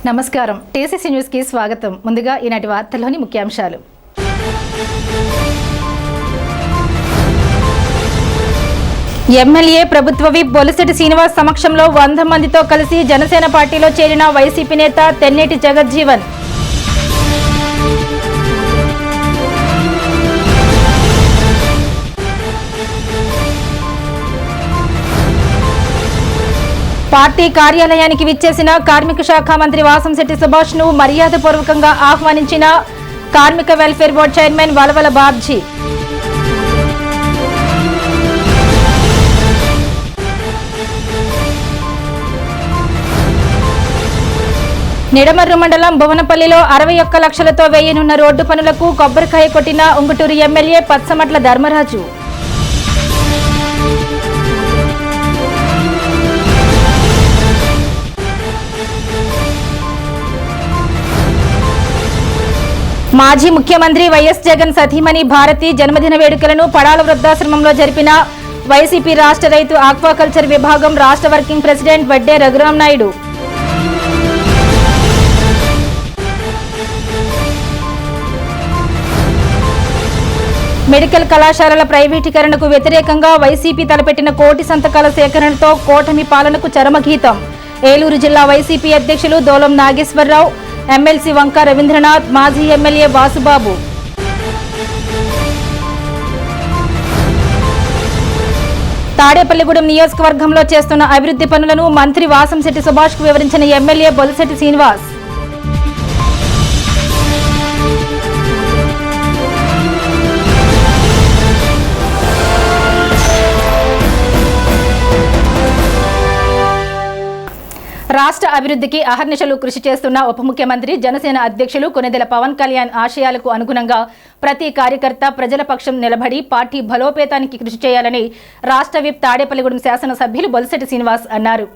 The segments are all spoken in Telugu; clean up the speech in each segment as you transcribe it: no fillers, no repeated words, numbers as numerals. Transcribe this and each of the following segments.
నమస్కారం టీసీసీ న్యూస్ కి స్వాగతం. ముందుగా ఈనాటి వార్తల్లోని ముఖ్యాంశాలు. ఎమ్మెల్యే ప్రభుత్వ విప్ బొలిశెట్టి శ్రీనివాస్ సమక్షంలో 100 మందితో కలిసి జనసేన పార్టీలో చేరిన వైసీపీ నేత తెన్నేటి జగజ్జీవన్. పార్టీ కార్యాలయానికి విచ్చేసిన కార్మిక శాఖ మంత్రి వాసంశెట్టి సుభాష్ ను మర్యాదపూర్వకంగా ఆహ్వానించిన కార్మిక welfare board chairman Valavala Babji. Nidamarru మండలం భువనపల్లిలో 61 లక్షలతో వేయనున్న రోడ్డు పనులకు కొబ్బరికాయ కొట్టిన ఉంగుటూరు ఎమ్మెల్యే పచ్చమట్ల ధర్మరాజు. మాజీ ముఖ్యమంత్రి వైఎస్ జగన్ సతీమణి భారతి జన్మదిన వేడుకలను పడాల వృద్ధాశ్రమంలో జరిపిన వైసీపీ రాష్ట్ర రైతు ఆక్వాకల్చర్ విభాగం రాష్ట్ర working president Vadde Raghuram Naidu. Medical కళాశాలల ప్రైవేటీకరణకు వ్యతిరేకంగా వైసీపీ తలపెట్టిన కోటి సంతకాల సేకరణతో కూటమి పాలనకు చరమగీతం. ఏలూరు జిల్లా వైసీపీ అధ్యక్షులు దోలం నాగేశ్వరరావు, ఎమ్మెల్సీ వంక రవీంద్రనాథ్, మాజీ ఎమ్మెల్యే వాసుబాబు. తాడేపల్లిగూడెం నియోజకవర్గంలో చేస్తున్న అభివృద్ధి పనులను మంత్రి వాసంశెట్టి సుభాష్ కు వివరించిన ఎమ్మెల్యే బొలిశెట్టి శ్రీనివాస్. రాష్ట్ర అభివృద్ధికి అహర్నిశలు కృషి చేస్తున్న ఉప ముఖ్యమంత్రి జనసేన అధ్యక్షులు కొణిదెల పవన్ కళ్యాణ్ ఆశయాలకు అనుగుణంగా ప్రతి కార్యకర్త ప్రజల పక్షం నిలబడి పార్టీ బలోపేతానికి కృషి చేయాలని రాష్ట్ర విప్ తాడేపల్లిగూడెం శాసనసభ్యులు బొలిశెట్టి శ్రీనివాస్ అన్నారు.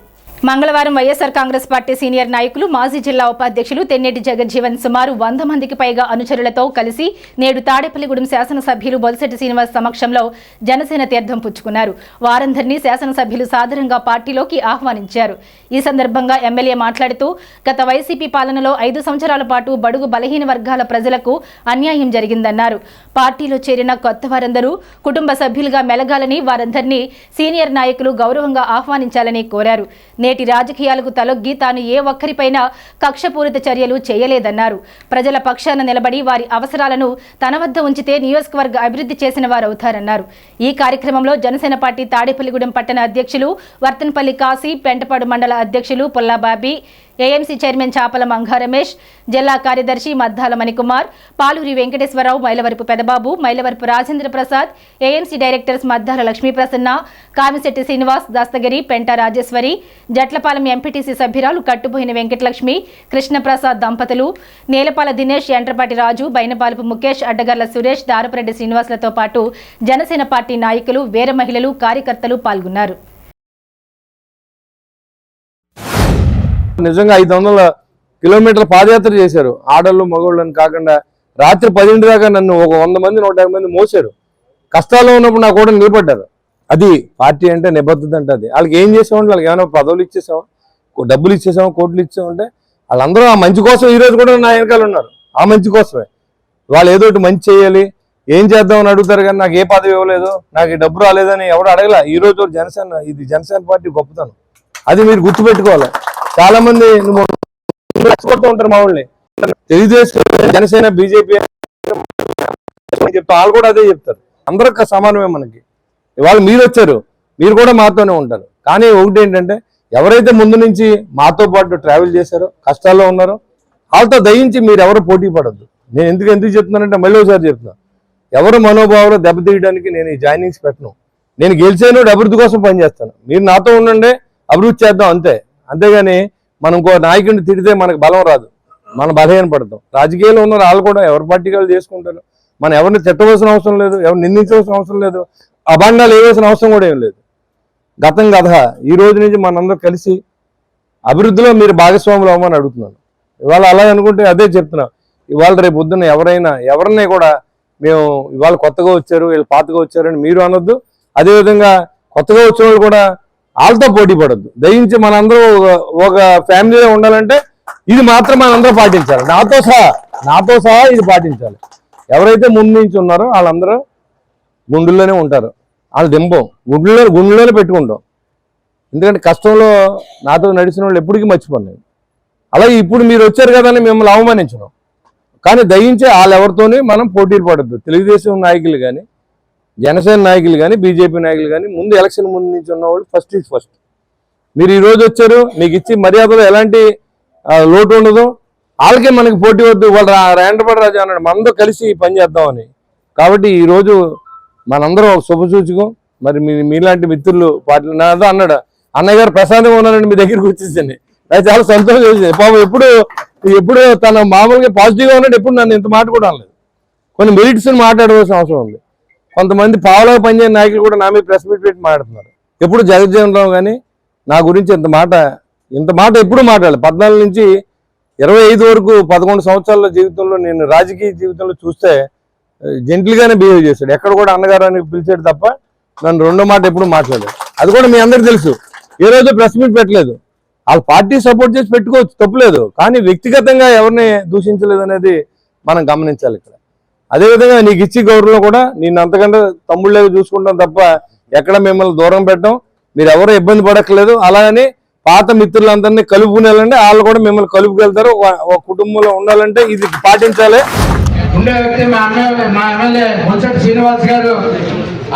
మంగళవారం వైఎస్ఆర్ కాంగ్రెస్ పార్టీ సీనియర్ నాయకులు మాజీ జిల్లా ఉపాధ్యక్షులు తెన్నేటి జగజ్జీవన్ సుమారు 100 మందికి పైగా అనుచరులతో కలిసి నేడు తాడేపల్లిగూడెం శాసనసభ్యులు బొలిశెట్టి శ్రీనివాస్ సమక్షంలో జనసేన తీర్థం పుచ్చుకున్నారు. వారందరినీ శాసనసభ్యులు సాదరంగా పార్టీలోకి ఆహ్వానించారు. ఈ సందర్భంగా ఎమ్మెల్యే మాట్లాడుతూ గత వైసీపీ పాలనలో 5 సంవత్సరాల పాటు బడుగు బలహీన వర్గాల ప్రజలకు అన్యాయం జరిగిందన్నారు. పార్టీలో చేరిన కొత్త వారందరూ కుటుంబ సభ్యులుగా మెలగాలని, వారందరినీ సీనియర్ నాయకులు గౌరవంగా ఆహ్వానించాలని కోరారు. నేటి రాజకీయాలకు తలొగ్గి తాను ఏ ఒక్కరిపైనా కక్షపూరిత చర్యలు చేయలేదన్నారు. ప్రజల పక్షాన నిలబడి వారి అవసరాలను తన వద్ద ఉంచితే నియోజకవర్గ అభివృద్ధి చేసిన వారవుతారన్నారు. ఈ కార్యక్రమంలో జనసేన పార్టీ తాడేపల్లిగూడెం పట్టణ అధ్యక్షులు వర్తన్పల్లి కాశీ, పెంటపాడు మండల అధ్యక్షులు పుల్లాబాబీ, ఏఎంసీ చైర్మన్ చాపల మంగా రమేష్, జిల్లా కార్యదర్శి మద్దాల మణికుమార్, పాలూరి వెంకటేశ్వరరావు, మైలవరపు పెదబాబు, మైలవరపు రాజేంద్ర ప్రసాద్, ఏఎంసీ డైరెక్టర్స్ మద్దాల లక్ష్మీప్రసన్న, కామిశెట్టి శ్రీనివాస్, దస్తగిరి, పెంట రాజేశ్వరి, జట్లపాలెం ఎంపీటీసీ సభ్యురాలు కట్టుబోయిన వెంకటలక్ష్మి, కృష్ణప్రసాద్ దంపతులు, నేలపాల దినేష్, యంట్రపాటి రాజు, బైనపాలపు ముఖేష్, అడ్డగర్ల సురేష్, దారపురెడ్డి శ్రీనివాసులతో పాటు జనసేన పార్టీ నాయకులు, వీర మహిళలు, కార్యకర్తలు పాల్గొన్నారు. నిజంగా 500 కిలోమీటర్ల పాదయాత్ర చేశారు. ఆడళ్ళు మగవాళ్ళని కాకుండా రాత్రి 10 దాకా నన్ను ఒక 100 మంది 150 మంది మోసారు. కష్టాల్లో ఉన్నప్పుడు నా కూడా నిలబడ్డారు. అది పార్టీ అంటే నిబద్ధత అంటే అది. వాళ్ళకి ఏం చేసామంటే వాళ్ళకి ఏమైనా పదవులు ఇచ్చేసామా, డబ్బులు ఇచ్చేసామా, కోట్లు ఇచ్చామంటే వాళ్ళందరూ ఆ మంచి కోసం ఈరోజు కూడా నా వెనకాల ఉన్నారు. ఆ మంచి కోసమే వాళ్ళు ఏదో ఒకటి మంచి చేయాలి, ఏం చేద్దామని అడుగుతారు. కానీ నాకు ఏ పదవి ఇవ్వలేదు, నాకు డబ్బు రాలేదని ఎవరు అడగల. ఈ రోజు జనసేన, ఇది జనసేన పార్టీ గొప్పతనం. అది మీరు గుర్తుపెట్టుకోవాలి. చాలా మంది కొడుతూ ఉంటారు మా వాళ్ళని, తెలుగుదేశం, జనసేన, బీజేపీ చెప్తా, వాళ్ళు కూడా అదే చెప్తారు. అందరూ సమానమే మనకి. ఇవాళ మీరు వచ్చారు, మీరు కూడా మాతోనే ఉంటారు. కానీ ఒకటి ఏంటంటే, ఎవరైతే ముందు నుంచి మాతో పాటు ట్రావెల్ చేశారో, కష్టాల్లో ఉన్నారో, వాళ్ళతో దయించి మీరు ఎవరు పోటీ పడద్దు. నేను ఎందుకు చెప్తున్నానంటే మళ్ళీ ఒకసారి చెప్తున్నా, ఎవరు మనోభావాలు దెబ్బతీయడానికి నేను ఈ జాయినింగ్స్ పెట్టను. నేను గెలిచాను, అభివృద్ధి కోసం పనిచేస్తాను. మీరు నాతో ఉండండి, అభివృద్ధి చేద్దాం అంతే. అంతేగాని మనం ఇంకో నాయకుడిని తిడితే మనకు బలం రాదు, మనం బలహీన పడతాం. రాజకీయాల్లో ఉన్న వాళ్ళు కూడా ఎవరి పార్టీ వాళ్ళు చేసుకుంటారు. మనం ఎవరిని తిట్టవలసిన అవసరం లేదు, ఎవరిని నిందించవలసిన అవసరం లేదు, అభండాలు వేయవలసిన అవసరం కూడా ఏం లేదు. గతం కథ. ఈ రోజు నుంచి మనందరూ కలిసి అభివృద్ధిలో మీరు భాగస్వాములు అవ్వమని అడుగుతున్నాను. ఇవాళ అలా అనుకుంటే అదే చెప్తున్నా. ఇవాళ రేపు పొద్దున్న ఎవరిని కూడా మేము ఇవాళ కొత్తగా వచ్చారు, వీళ్ళు పాతగా వచ్చారని మీరు అనొద్దు. అదేవిధంగా కొత్తగా వచ్చిన వాళ్ళు కూడా వాళ్ళతో పోటీ పడద్దు. దయించి మనందరూ ఒక ఫ్యామిలీలో ఉండాలంటే ఇది మాత్రం మనందరూ పాటించాలి, నాతో సహా ఇది పాటించాలి. ఎవరైతే ముందు నుంచి ఉన్నారో వాళ్ళందరూ గుండెల్లోనే ఉంటారు, వాళ్ళు దింపం, గుండెల్లోనే పెట్టుకుంటాం. ఎందుకంటే కష్టంలో నాతో నడిచిన వాళ్ళు ఎప్పటికీ మర్చిపోలేదు. అలాగే ఇప్పుడు మీరు వచ్చారు కదా అని మిమ్మల్ని అవమానించడం, కానీ దయించి వాళ్ళెవరితోనే మనం పోటీలు పడద్దు. తెలుగుదేశం నాయకులు కానీ, జనసేన నాయకులు కానీ, బీజేపీ నాయకులు కానీ ముందు ఎలక్షన్ ముందు నుంచి ఉన్నవాళ్ళు ఫస్ట్ ఈజ్ ఫస్ట్. మీరు ఈరోజు వచ్చారు, మీకు ఇచ్చి మర్యాదలో ఎలాంటి లోటు ఉండదు. వాళ్ళకే మనకి పోటీ వద్దు, వాళ్ళు రేండ్రపడి రాజు అన్నాడు, మనందరూ కలిసి పని చేద్దామని. కాబట్టి ఈరోజు మనందరం ఒక శుభసూచకం. మరి మీలాంటి మిత్రులు పార్టీ నాదో అన్నాడు, అన్నయ్య గారు ప్రశాంతంగా ఉన్నారండి మీ దగ్గరికి వచ్చేసింది, నాకు చాలా సంతోషం చేసింది. పాపం ఎప్పుడు తన మామూలుగా పాజిటివ్గా ఉన్నాడు, ఎప్పుడు నన్ను ఇంత మాట కూడా అనలేదు. కొన్ని మెరిట్స్ని మాట్లాడవలసిన అవసరం ఉంది. కొంతమంది పావులో పనిచేయని నాయకులు కూడా నా మీద ప్రెస్ మీట్ పెట్టి మాట్లాడుతున్నారు. ఎప్పుడు జగజ్జీవన్ రావు కానీ నా గురించి ఇంత మాట ఎప్పుడు మాట్లాడాలి. 14 నుంచి 25 వరకు 11 సంవత్సరాల జీవితంలో నేను రాజకీయ జీవితంలో చూస్తే జెంటిల్గానే బిహేవ్ చేశాడు. ఎక్కడ కూడా అన్నగారు అని పిలిచాడు తప్ప నన్ను రెండో మాట ఎప్పుడు మాట్లాడాడు. అది కూడా మీ అందరికీ తెలుసు. ఏ రోజు ప్రెస్ మీట్ పెట్టలేదు. వాళ్ళ పార్టీ సపోర్ట్ చేసి పెట్టుకోవచ్చు, తప్పులేదు. కానీ వ్యక్తిగతంగా ఎవరిని దూషించలేదు అనేది మనం గమనించాలి ఇక్కడ. అదేవిధంగా నీకు ఇచ్చి గౌరవం కూడా నేను అంతకంటే తమ్ముళ్ళగా చూసుకుంటాం తప్ప ఎక్కడ మిమ్మల్ని దూరం పెట్టడం, మీరు ఎవరు ఇబ్బంది పడక్కలేదు. అలాగని పాత మిత్రులందరినీ కలుపుకునేయాలంటే వాళ్ళు కూడా మిమ్మల్ని కలుపుకెళ్తారు. ఒక కుటుంబంలో ఉండాలంటే ఇది పాటించాలి. ఉండే వ్యక్తి మా ఎమ్మెల్యే బొత్స శ్రీనివాస్ గారు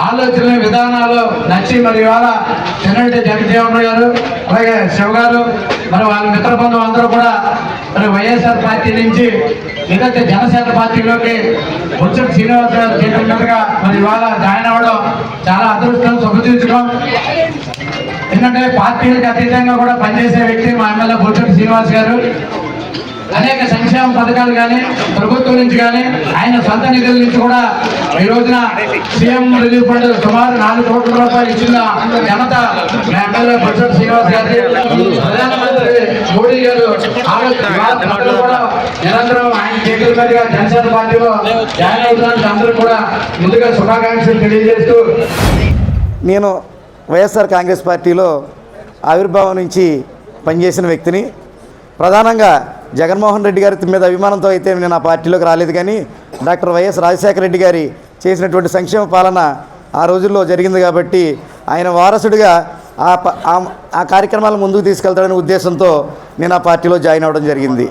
ఆలోచన విధానాలు నచ్చి మరి ఇవాళ చెన్నటి జగజ్జీవన్ గారు, అలాగే శివ గారు, మరి వాళ్ళ మిత్ర బృందం అందరూ కూడా మరి వైఎస్ఆర్ పార్టీ నుంచి ఏదైతే జనసేన పార్టీలోకి బొత్స శ్రీనివాస్ గారు చేసినట్టుగా మరి ఇవాళ జాయిన్ అవ్వడం చాలా అదృష్టం, శుభసూచకం. ఎందుకంటే పార్టీలకు అతీతంగా కూడా పనిచేసే వ్యక్తి మా ఎమ్మెల్యే బొత్స శ్రీనివాస్ గారు. అనేక సంక్షేమ పథకాలు కానీ ప్రభుత్వం నుంచి కానీ ఆయన సొంత నిధుల నుంచి కూడా ఈ రోజున సీఎం రిలీఫ్ ఫండ్ సుమారు 4 కోట్ల రూపాయలు ఇచ్చిన ఘనత ఎమ్మెల్యే బొత్స శ్రీనివాస్ గారి. ప్రధానమంత్రి మోడీ గారు కూడా నిరంతరం ఆయన చేతుల మీదుగా జనసేన పార్టీలో జాయిన్ అవుతున్న అందరూ కూడా ముందుగా శుభాకాంక్షలు తెలియజేస్తూ, నేను వైఎస్ఆర్ కాంగ్రెస్ పార్టీలో ఆవిర్భావం నుంచి పనిచేసిన వ్యక్తిని. ప్రధానంగా జగన్మోహన్ రెడ్డి గారి మీద అభిమానంతో అయితే నేను ఆ పార్టీలోకి రాలేదు, కానీ డాక్టర్ వైఎస్ రాజశేఖర రెడ్డి గారి చేసినటువంటి సంక్షేమ పాలన ఆ రోజుల్లో జరిగింది కాబట్టి ఆయన వారసుడిగా ఆ కార్యక్రమాలను ముందుకు తీసుకెళ్తాడనే ఉద్దేశంతో నేను ఆ పార్టీలో జాయిన్ అవ్వడం జరిగింది.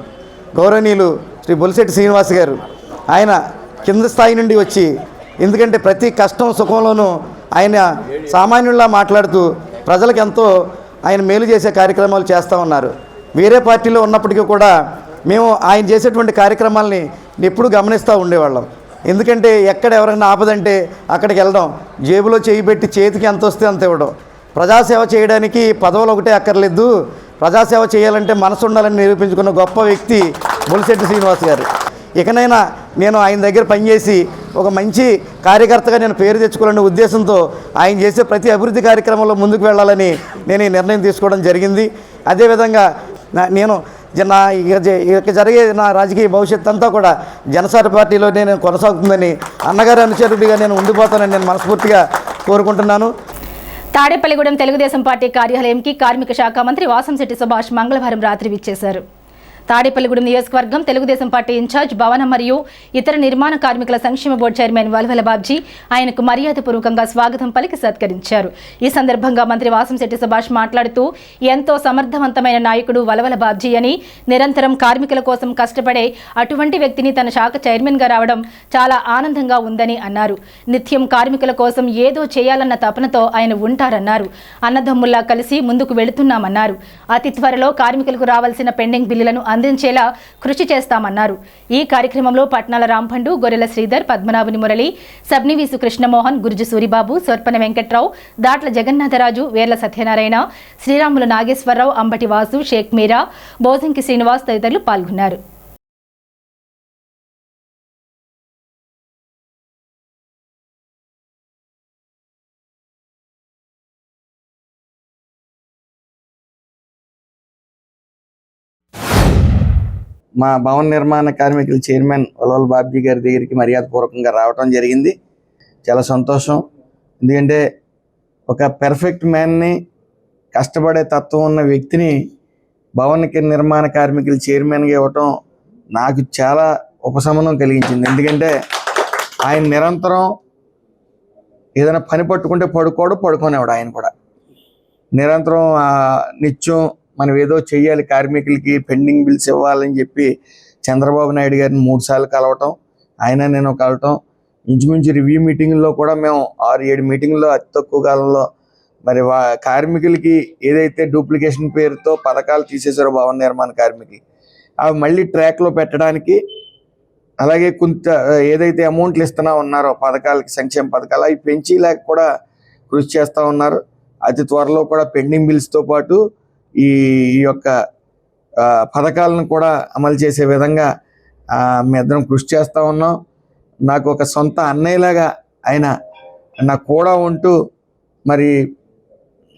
గౌరవనీయులు శ్రీ బొలిశెట్టి శ్రీనివాస్ గారు ఆయన కింద స్థాయి నుండి వచ్చి, ఎందుకంటే ప్రతి కష్టం సుఖంలోనూ ఆయన సామాన్యుల్లా మాట్లాడుతూ ప్రజలకు ఎంతో ఆయన మేలు చేసే కార్యక్రమాలు చేస్తూ ఉన్నారు. వేరే పార్టీలో ఉన్నప్పటికీ కూడా మేము ఆయన చేసేటువంటి కార్యక్రమాలని ఎప్పుడూ గమనిస్తూ ఉండేవాళ్ళం. ఎందుకంటే ఎక్కడ ఎవరైనా ఆపదంటే అక్కడికి వెళ్ళడం, జేబులో చేయి పెట్టి చేతికి ఎంత వస్తే అంత ఇవ్వడం. ప్రజాసేవ చేయడానికి పదవులు ఒకటే అక్కర్లేదు, ప్రజాసేవ చేయాలంటే మనసు ఉండాలని నిరూపించుకున్న గొప్ప వ్యక్తి బొలిశెట్టి శ్రీనివాస్ గారు. ఇకనైనా నేను ఆయన దగ్గర పనిచేసి ఒక మంచి కార్యకర్తగా నేను పేరు తెచ్చుకోవాలనే ఉద్దేశంతో ఆయన చేసే ప్రతి అభివృద్ధి కార్యక్రమంలో ముందుకు వెళ్ళాలని నేను ఈ నిర్ణయం తీసుకోవడం జరిగింది. అదేవిధంగా నేను ఇక జరిగే నా రాజకీయ భవిష్యత్తు అంతా కూడా జనసేన పార్టీలో నేను కొనసాగుతుందని, అన్నగారి అనుచరుడిగా నేను ఉండిపోతానని నేను మనస్ఫూర్తిగా కోరుకుంటున్నాను. తాడేపల్లిగూడెం తెలుగుదేశం పార్టీ కార్యాలయంకి కార్మిక శాఖ మంత్రి వాసంశెట్టి సుభాష్ మంగళవారం రాత్రి విచ్చేశారు. తాడేపల్లిగూడెం నియోజకవర్గం తెలుగుదేశం పార్టీ ఇన్ఛార్జ్ భవన మరియు ఇతర నిర్మాణ కార్మికుల సంక్షేమ బోర్డు చైర్మన్ వల్వల బాబ్జీ ఆయనకు మర్యాదపూర్వకంగా స్వాగతం పలికి సత్కరించారు. ఈ సందర్భంగా మంత్రి వాసంశెట్టి సుభాష్ మాట్లాడుతూ, ఎంతో సమర్థవంతమైన నాయకుడు వల్వల బాబ్జీ అని, నిరంతరం కార్మికుల కోసం కష్టపడే అటువంటి వ్యక్తిని తన శాఖ చైర్మన్గా రావడం చాలా ఆనందంగా ఉందని అన్నారు. నిత్యం కార్మికుల కోసం ఏదో చేయాలన్న తపనతో ఆయన ఉంటారన్నారు. అన్నదమ్ముల్లా కలిసి ముందుకు వెళుతున్నామన్నారు. అతి త్వరలో కార్మికులకు రావాల్సిన పెండింగ్ బిల్లులను అందించేలా కృషి చేస్తామన్నారు. ఈ కార్యక్రమంలో పట్నాల రాంపండు, గొర్రెల శ్రీధర్, పద్మనాభుని మురళి, సబ్నివీసు కృష్ణమోహన్, గురుజు సూరిబాబు, సొర్పన వెంకట్రావు, దాట్ల జగన్నాథరాజు, వేర్ల సత్యనారాయణ, శ్రీరాములు నాగేశ్వరరావు, అంబటి వాసు, షేక్ మీరా, బోజంకి శ్రీనివాస్ తదితరులు పాల్గొన్నారు. మా భవన నిర్మాణ కార్మికుల చైర్మన్ వల్వల బాబ్జీ గారి దగ్గరికి మర్యాదపూర్వకంగా రావడం జరిగింది. చాలా సంతోషం. ఎందుకంటే ఒక పెర్ఫెక్ట్ మ్యాన్ని, కష్టపడే తత్వం ఉన్న వ్యక్తిని భవన నిర్మాణ కార్మికులు చైర్మన్గా ఇవ్వటం నాకు చాలా ఉపశమనం కలిగించింది. ఎందుకంటే ఆయన నిరంతరం ఏదైనా పని పట్టుకుంటే పడుకునేవాడు. ఆయన కూడా నిరంతరం నిత్యం మనం ఏదో చెయ్యాలి, కార్మికులకి పెండింగ్ బిల్స్ ఇవ్వాలని చెప్పి చంద్రబాబు నాయుడు గారిని 3 సార్లు కలవటం, ఆయన నేను కలవటం, ఇంచుమించు రివ్యూ మీటింగ్లో కూడా మేము 6-7 మీటింగ్లో అతి తక్కువ కాలంలో మరి కార్మికులకి ఏదైతే డూప్లికేషన్ పేరుతో పథకాలు తీసేశారో భవన నిర్మాణ కార్మికులు అవి మళ్ళీ ట్రాక్లో పెట్టడానికి, అలాగే కొంత ఏదైతే అమౌంట్లు ఇస్తున్నా ఉన్నారో పథకాలకి, సంక్షేమ పథకాలు అవి పెంచేలాగా కూడా కృషి చేస్తూ ఉన్నారు. అతి త్వరలో కూడా పెండింగ్ బిల్స్తో పాటు ఈ యొక్క పథకాలను కూడా అమలు చేసే విధంగా మీ ఇద్దరం కృషి చేస్తూ ఉన్నాం. నాకు ఒక సొంత అన్నయ్యలాగా ఆయన నాకు కూడా ఉంటూ మరి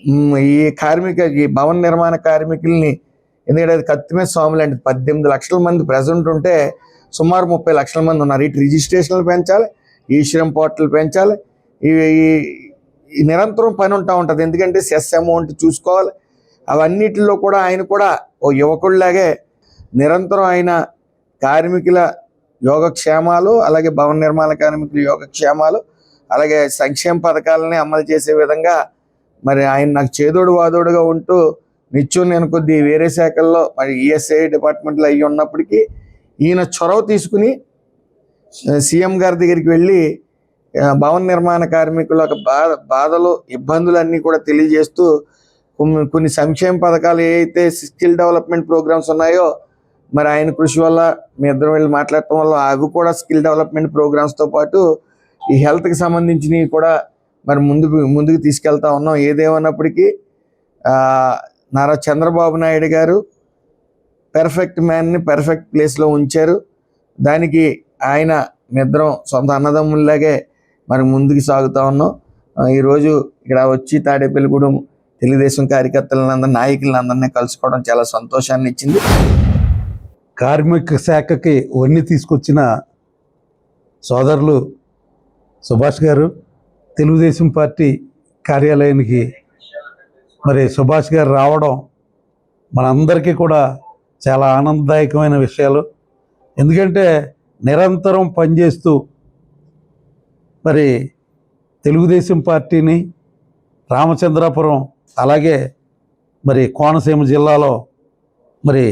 ఈ భవన నిర్మాణ కార్మికుల్ని, ఎందుకంటే అది కత్తిమే స్వాములు అంటే 18 లక్షల మంది ప్రజెంట్ ఉంటే సుమారు 30 లక్షల మంది ఉన్నారు. ఇటు రిజిస్ట్రేషన్లు పెంచాలి, ఈశ్వరం పోర్టల్ పెంచాలి, ఈ నిరంతరం పని ఉంటుంది. ఎందుకంటే సెస్ అమౌంట్ చూసుకోవాలి. అవన్నిటిలో కూడా ఆయన కూడా ఓ యువకుడిలాగే నిరంతరం ఆయన కార్మికుల యోగక్షేమాలు, అలాగే భవన నిర్మాణ కార్మికుల యోగక్షేమాలు, అలాగే సంక్షేమ పథకాలని అమలు చేసే విధంగా మరి ఆయన నాకు చేదోడు వాదోడుగా ఉంటూ నిత్యం నేను కొద్ది వేరే శాఖల్లో మరి ఈఎస్ఐ డిపార్ట్మెంట్లో అయ్యి ఉన్నప్పటికీ ఈయన చొరవ తీసుకుని సీఎం గారి దగ్గరికి వెళ్ళి భవన నిర్మాణ కార్మికుల బాధలు, ఇబ్బందులన్నీ కూడా తెలియజేస్తూ కొన్ని సంక్షేమ పథకాలు ఏవైతే స్కిల్ డెవలప్మెంట్ ప్రోగ్రామ్స్ ఉన్నాయో మరి ఆయన కృషి వల్ల మీ ఇద్దరం వెళ్ళి మాట్లాడటం వల్ల అవి కూడా స్కిల్ డెవలప్మెంట్ ప్రోగ్రామ్స్తో పాటు ఈ హెల్త్కి సంబంధించినవి కూడా మరి ముందుకు తీసుకెళ్తా ఉన్నాం. ఏదేమన్నప్పటికీ నారా చంద్రబాబు నాయుడు గారు పెర్ఫెక్ట్ మ్యాన్ని పెర్ఫెక్ట్ ప్లేస్లో ఉంచారు. దానికి ఆయన నిద్రం సొంత అన్నదమ్ముల్లాగే మరి ముందుకు సాగుతూ ఉన్నాం. ఈరోజు ఇక్కడ వచ్చి తాడేపల్లిగూడెం తెలుగుదేశం కార్యకర్తలందరూ, నాయకులందరినీ కలుసుకోవడం చాలా సంతోషాన్ని ఇచ్చింది. కార్మిక శాఖకి వన్నీ తీసుకొచ్చిన సోదరులు సుభాష్ గారు, తెలుగుదేశం పార్టీ కార్యాలయానికి మరి సుభాష్ గారు రావడం మనందరికీ కూడా చాలా ఆనందదాయకమైన విషయాలు. ఎందుకంటే నిరంతరం పనిచేస్తూ మరి తెలుగుదేశం పార్టీని రామచంద్రాపురం అలాగే మరి కోనసీమ జిల్లాలో మరి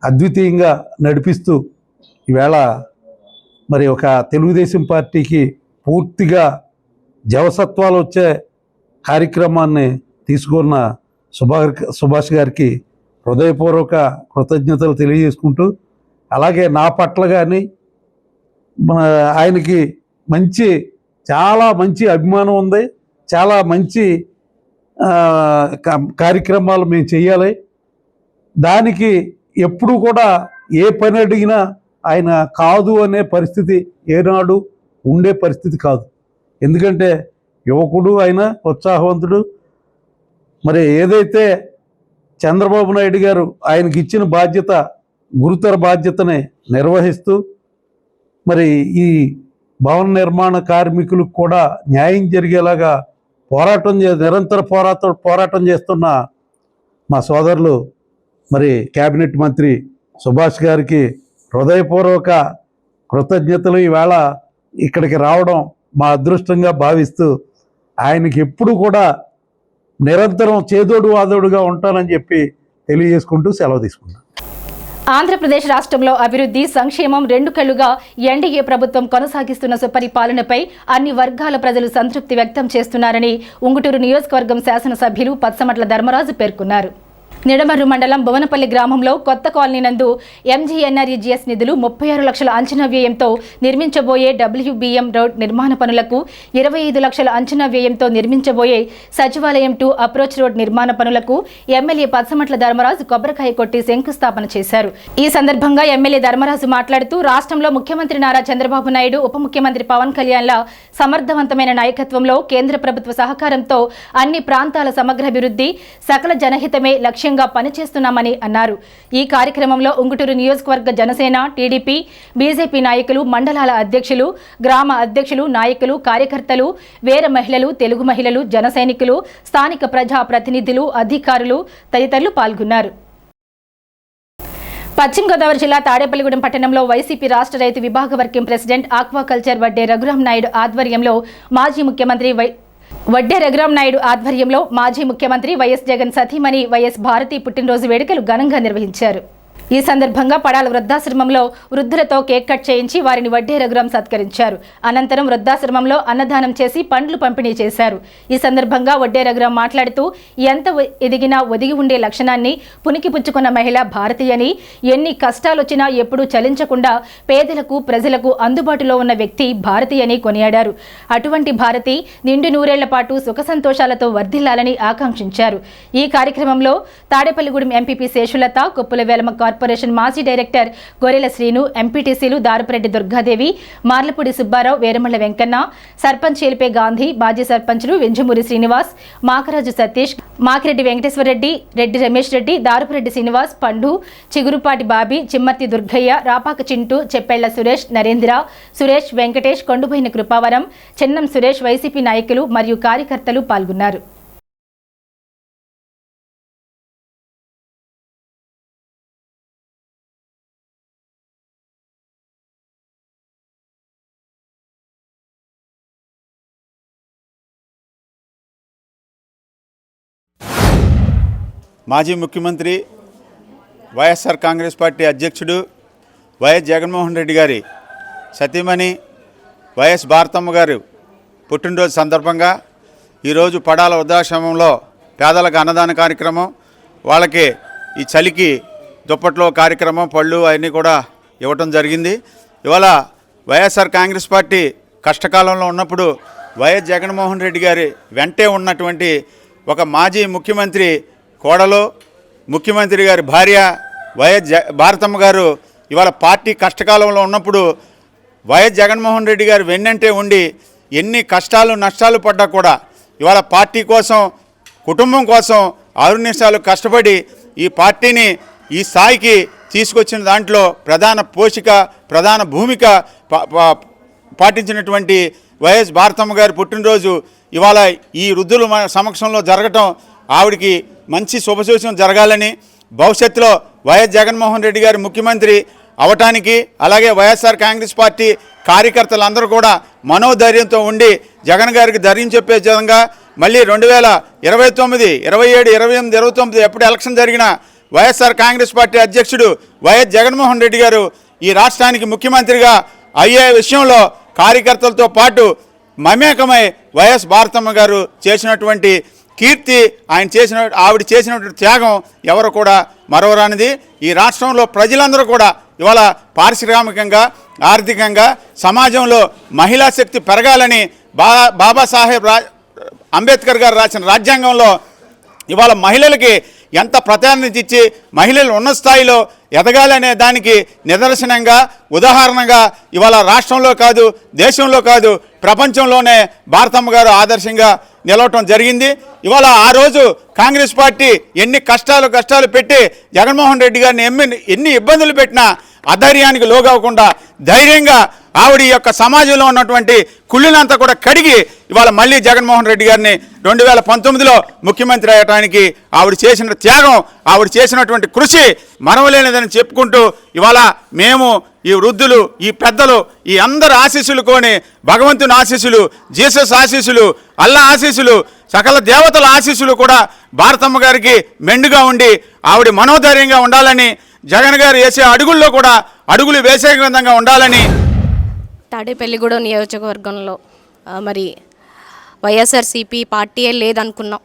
అద్వితీయంగా నడిపిస్తూ ఈవేళ మరి ఒక తెలుగుదేశం పార్టీకి పూర్తిగా జవసత్వాలు వచ్చే కార్యక్రమాన్ని తీసుకున్న సుభాష్ గారికి హృదయపూర్వక కృతజ్ఞతలు తెలియజేసుకుంటూ, అలాగే నా పట్ల కానీ ఆయనకి చాలా మంచి అభిమానం ఉంది. చాలా మంచి కార్యక్రమాలు మేము చేయాలి. దానికి ఎప్పుడు కూడా ఏ పని అడిగినా ఆయన కాదు అనే పరిస్థితి ఏనాడు ఉండే పరిస్థితి కాదు. ఎందుకంటే యువకుడు, ఆయన ఉత్సాహవంతుడు. మరి ఏదైతే చంద్రబాబు నాయుడు గారు ఆయనకి ఇచ్చిన బాధ్యత, గురుతర బాధ్యతని నిర్వహిస్తూ మరి ఈ భవన నిర్మాణ కార్మికులకు కూడా న్యాయం జరిగేలాగా నిరంతర పోరాటం చేస్తున్న మా సోదరులు మరి కేబినెట్ మంత్రి సుభాష్ గారికి హృదయపూర్వక కృతజ్ఞతలు. ఈవేళ ఇక్కడికి రావడం మా అదృష్టంగా భావిస్తూ ఆయనకి ఎప్పుడు కూడా నిరంతరం చేదోడు వాదోడుగా ఉంటానని చెప్పి తెలియజేసుకుంటూ సెలవు తీసుకుంటాను. ఆంధ్రప్రదేశ్ రాష్ట్రంలో అభివృద్ధి, సంక్షేమం 2 కళ్లుగా ఎన్డీఏ ప్రభుత్వం కొనసాగిస్తున్న సుపరిపాలనపై అన్ని వర్గాల ప్రజలు సంతృప్తి వ్యక్తం చేస్తున్నారని ఉంగుటూరు నియోజకవర్గం శాసనసభ్యులు పచ్చమట్ల ధర్మరాజు పేర్కొన్నారు. నిడమర్రు మండలం భువనపల్లి గ్రామంలో కొత్త కాలనీ నందు ఎంజీఎన్ఆర్ఈజీఎస్ నిధులు 36 లక్షల అంచనా వ్యయంతో నిర్మించబోయే WBM రోడ్ నిర్మాణ పనులకు 25 లక్షల అంచనా వ్యయంతో నిర్మించబోయే సచివాలయం 2 అప్రోచ్ రోడ్ నిర్మాణ పనులకు ఎమ్మెల్యే పచ్చమట్ల ధర్మరాజు కొబ్బరికాయ కొట్టి శంకుస్థాపన చేశారు. ఈ సందర్భంగా ఎమ్మెల్యే ధర్మరాజు మాట్లాడుతూ రాష్ట్రంలో ముఖ్యమంత్రి నారా చంద్రబాబు నాయుడు, ఉప ముఖ్యమంత్రి పవన్ కళ్యాణ్ల సమర్థవంతమైన నాయకత్వంలో కేంద్ర ప్రభుత్వ సహకారంతో అన్ని ప్రాంతాల సమగ్రాభివృద్ధి, సకల జనహితమే లక్ష్యంగా పనిచేస్తున్నామని అన్నారు. ఈ కార్యక్రమంలో ఉంగుటూరు నియోజకవర్గ జనసేన, టీడీపీ, బీజేపీ నాయకులు, మండలాల అధ్యక్షులు, గ్రామ అధ్యక్షులు, నాయకులు, కార్యకర్తలు, వీర మహిళలు, తెలుగు మహిళలు, జన సైనికులు, స్థానిక ప్రజా ప్రతినిధులు, అధికారులు తదితరులు పాల్గొన్నారు. పశ్చిమ గోదావరి జిల్లా తాడేపల్లిగూడెం పట్టణంలో వైసీపీ రాష్ట్ర రైతు విభాగ working president aquaculture Vadde Raghuram Naidu ఆధ్వర్యంలో మాజీ ముఖ్యమంత్రి వైఎస్ జగన్ సతీమణి వైఎస్ భారతి పుట్టినరోజు వేడుకలు ఘనంగా నిర్వహించారు. ఈ సందర్భంగా పడాల వృద్ధాశ్రమంలో వృద్ధులతో కేక్ కట్ చేయించి వారిని వడ్డే రఘురాం సత్కరించారు. అనంతరం వృద్ధాశ్రమంలో అన్నదానం చేసి పండ్లు పంపిణీ చేశారు. ఈ సందర్భంగా వడ్డే రఘురాం మాట్లాడుతూ ఎంత ఎదిగినా ఒదిగి ఉండే లక్షణాన్ని పుణికిపుచ్చుకున్న మహిళ భారతి అని, ఎన్ని కష్టాలొచ్చినా ఎప్పుడూ చలించకుండా పేదలకు ప్రజలకు అందుబాటులో ఉన్న వ్యక్తి భారతి అని కొనియాడారు. అటువంటి భారతి నిండు నూరేళ్ల పాటు సుఖ సంతోషాలతో వర్ధిల్లాలని ఆకాంక్షించారు. ఈ కార్యక్రమంలో తాడేపల్లిగూడెం ఎంపీపీ శేషులత, కొప్పుల వేలమ కార్పొరేషన్ మాజీ డైరెక్టర్ గొరెల శ్రీను, ఎంపీటీసీలు దారుపరెడ్డి దుర్గాదేవి, మార్లపూడి సుబ్బారావు, వేరమళ్ల వెంకన్న, సర్పంచ్ చేలిపే గాంధీ, మాజీ సర్పంచులు వెంజమూరి శ్రీనివాస్, మాకరాజు సతీష్, మాకిరెడ్డి వెంకటేశ్వరరెడ్డి, రెడ్డి రమేష్ రెడ్డి, దారుపరెడ్డి శ్రీనివాస్, పండు, చిగురుపాటి బాబీ, చిమ్మర్తి దుర్గయ్య, రాపాక చింటూ, చెప్పెళ్ల సురేష్, నరేంద్ర, సురేష్, వెంకటేష్, కొండుపోయిన కృపావరం, చెన్నం సురేష్, వైసీపీ నాయకులు మరియు కార్యకర్తలు పాల్గొన్నారు. మాజీ ముఖ్యమంత్రి వైఎస్ఆర్ కాంగ్రెస్ పార్టీ అధ్యక్షుడు వైఎస్ జగన్మోహన్ రెడ్డి గారి సతీమణి వైఎస్ భారతమ్మ గారు పుట్టినరోజు సందర్భంగా ఈరోజు పడాల వృద్ధాశ్రమంలో పేదలకు అన్నదాన కార్యక్రమం, వాళ్ళకి ఈ చలికి దుప్పట్లో కార్యక్రమం, పళ్ళు అవన్నీ కూడా ఇవ్వటం జరిగింది. ఇవాళ వైఎస్ఆర్ కాంగ్రెస్ పార్టీ కష్టకాలంలో ఉన్నప్పుడు వైఎస్ జగన్మోహన్ రెడ్డి గారి వెంటే ఉన్నటువంటి ఒక మాజీ ముఖ్యమంత్రి కోడలు, ముఖ్యమంత్రి గారి భార్య వైఎస్ భారతమ్మ గారు ఇవాళ పార్టీ కష్టకాలంలో ఉన్నప్పుడు వైఎస్ జగన్మోహన్ రెడ్డి గారు వెన్నంటే ఉండి ఎన్ని కష్టాలు నష్టాలు పడ్డా కూడా ఇవాళ పార్టీ కోసం, కుటుంబం కోసం ఆరునిమిషాలు కష్టపడి ఈ పార్టీని ఈ స్థాయికి తీసుకొచ్చిన దాంట్లో ప్రధాన భూమిక పాటించినటువంటి వైఎస్ భారతమ్మ గారి పుట్టినరోజు ఇవాళ ఈ వృద్ధుల సమక్షంలో జరగటం ఆవిడికి మంచి శుభసూచన జరగాలని, భవిష్యత్తులో వైఎస్ జగన్మోహన్ రెడ్డి గారు ముఖ్యమంత్రి అవటానికి, అలాగే వైఎస్ఆర్ కాంగ్రెస్ పార్టీ కార్యకర్తలందరూ కూడా మనోధైర్యంతో ఉండి జగన్ గారికి ధైర్యం చెప్పే విధంగా మళ్ళీ 2029, 27, 28, 29 ఎప్పుడు ఎలక్షన్ జరిగినా వైఎస్ఆర్ కాంగ్రెస్ పార్టీ అధ్యక్షుడు వైఎస్ జగన్మోహన్ రెడ్డి గారు ఈ రాష్ట్రానికి ముఖ్యమంత్రిగా అయ్యే విషయంలో కార్యకర్తలతో పాటు మమేకమై వైఎస్ భారతమ్మ గారు చేసినటువంటి కీర్తి, ఆవిడ చేసినటువంటి త్యాగం ఎవరు కూడా మరవరానిది. ఈ రాష్ట్రంలో ప్రజలందరూ కూడా ఇవాళ పారిశ్రామికంగా, ఆర్థికంగా, సమాజంలో మహిళా శక్తి పెరగాలని బాబాసాహెబ్ అంబేద్కర్ గారు రాసిన రాజ్యాంగంలో ఇవాళ మహిళలకి ఎంత ప్రాధాన్యత ఇచ్చి మహిళలు ఉన్న స్థాయిలో ఎదగాలనే దానికి నిదర్శనంగా, ఉదాహరణగా ఇవాళ రాష్ట్రంలో కాదు, దేశంలో కాదు, ప్రపంచంలోనే భారతమ్మ గారు ఆదర్శంగా నిలవటం జరిగింది. ఇవాళ ఆ రోజు కాంగ్రెస్ పార్టీ ఎన్ని కష్టాలు పెట్టి జగన్మోహన్ రెడ్డి గారిని ఎన్ని ఇబ్బందులు పెట్టినా అధైర్యానికి లోగవకుండా ధైర్యంగా ఆవిడ యొక్క సమాజంలో ఉన్నటువంటి కుళ్ళునంతా కూడా కడిగి ఇవాళ మళ్ళీ జగన్మోహన్ రెడ్డి గారిని 2019లో ముఖ్యమంత్రి అయ్యటానికి ఆవిడ చేసిన త్యాగం, ఆవిడ చేసినటువంటి కృషి మనవలేనిదని చెప్పుకుంటూ ఇవాళ మేము ఈ వృద్ధులు, ఈ పెద్దలు, ఈ అందరి ఆశీస్సులు కొని, భగవంతుని ఆశీస్సులు, జీసస్ ఆశీస్సులు, అల్లా ఆశీస్సులు, సకల దేవతల ఆశీస్సులు కూడా భారతమ్మ గారికి మెండుగా ఉండి ఆవిడ మనోధైర్యంగా ఉండాలని, జగన్ గారు వేసే అడుగుల్లో కూడా అడుగులు వేసే విధంగా ఉండాలని. తాడేపల్లిగూడెం నియోజకవర్గంలో మరి వైఎస్ఆర్సీపీ పార్టీయే లేదనుకున్నాం.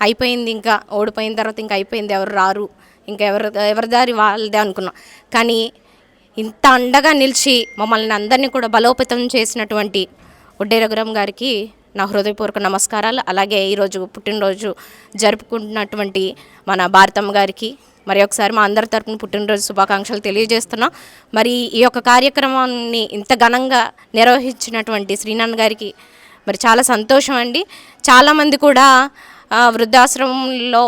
అయిపోయింది, ఇంకా ఓడిపోయిన తర్వాత ఇంకా అయిపోయింది, ఎవరు రారు, ఇంకా ఎవరి దారి వాళ్ళదే అనుకున్నాం. కానీ ఇంత అండగా నిలిచి మమ్మల్ని అందరినీ కూడా బలోపేతం చేసినటువంటి వడ్డే రఘురాం గారికి నా హృదయపూర్వక నమస్కారాలు. అలాగే ఈరోజు పుట్టినరోజు జరుపుకుంటున్నటువంటి మన భారతమ్మ గారికి మరి ఒకసారి మా అందరి తరపున పుట్టినరోజు శుభాకాంక్షలు తెలియజేస్తున్నాం. మరి ఈ యొక్క కార్యక్రమాన్ని ఇంత ఘనంగా నిర్వహించినటువంటి శ్రీనాథ్ గారికి మరి చాలా సంతోషం అండి. చాలామంది కూడా వృద్ధాశ్రమంలో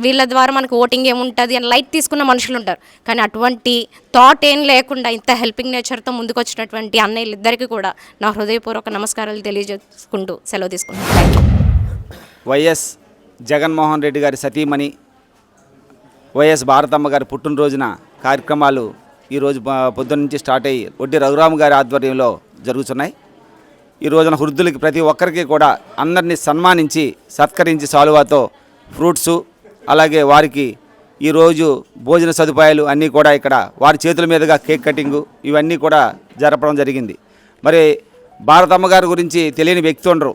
వీళ్ళ ద్వారా మనకు ఓటింగ్ ఏముంటుంది అని లైట్ తీసుకున్న మనుషులు ఉంటారు. కానీ అటువంటి థాట్ ఏం లేకుండా ఇంత హెల్పింగ్ నేచర్తో ముందుకు వచ్చినటువంటి అన్నయ్యలిద్దరికీ కూడా నా హృదయపూర్వక నమస్కారాలు తెలియజేసుకుంటూ సెలవు తీసుకుంటాను. వైఎస్ జగన్మోహన్ రెడ్డి గారి సతీమణి వైఎస్ భారతమ్మ గారి పుట్టినరోజున కార్యక్రమాలు ఈరోజు పొద్దున్న నుంచి స్టార్ట్ అయ్యి ఒడ్డి రఘురామ్ గారి ఆధ్వర్యంలో జరుగుతున్నాయి. ఈ రోజున వృద్ధులకి ప్రతి ఒక్కరికి కూడా అందరినీ సన్మానించి సత్కరించి సాలువాతో ఫ్రూట్సు, అలాగే వారికి ఈరోజు భోజన సదుపాయాలు అన్నీ కూడా ఇక్కడ వారి చేతుల మీదుగా కేక్ కటింగు ఇవన్నీ కూడా జరపడం జరిగింది. మరి భారతమ్మ గారి గురించి తెలియని వ్యక్తి ఉండరు.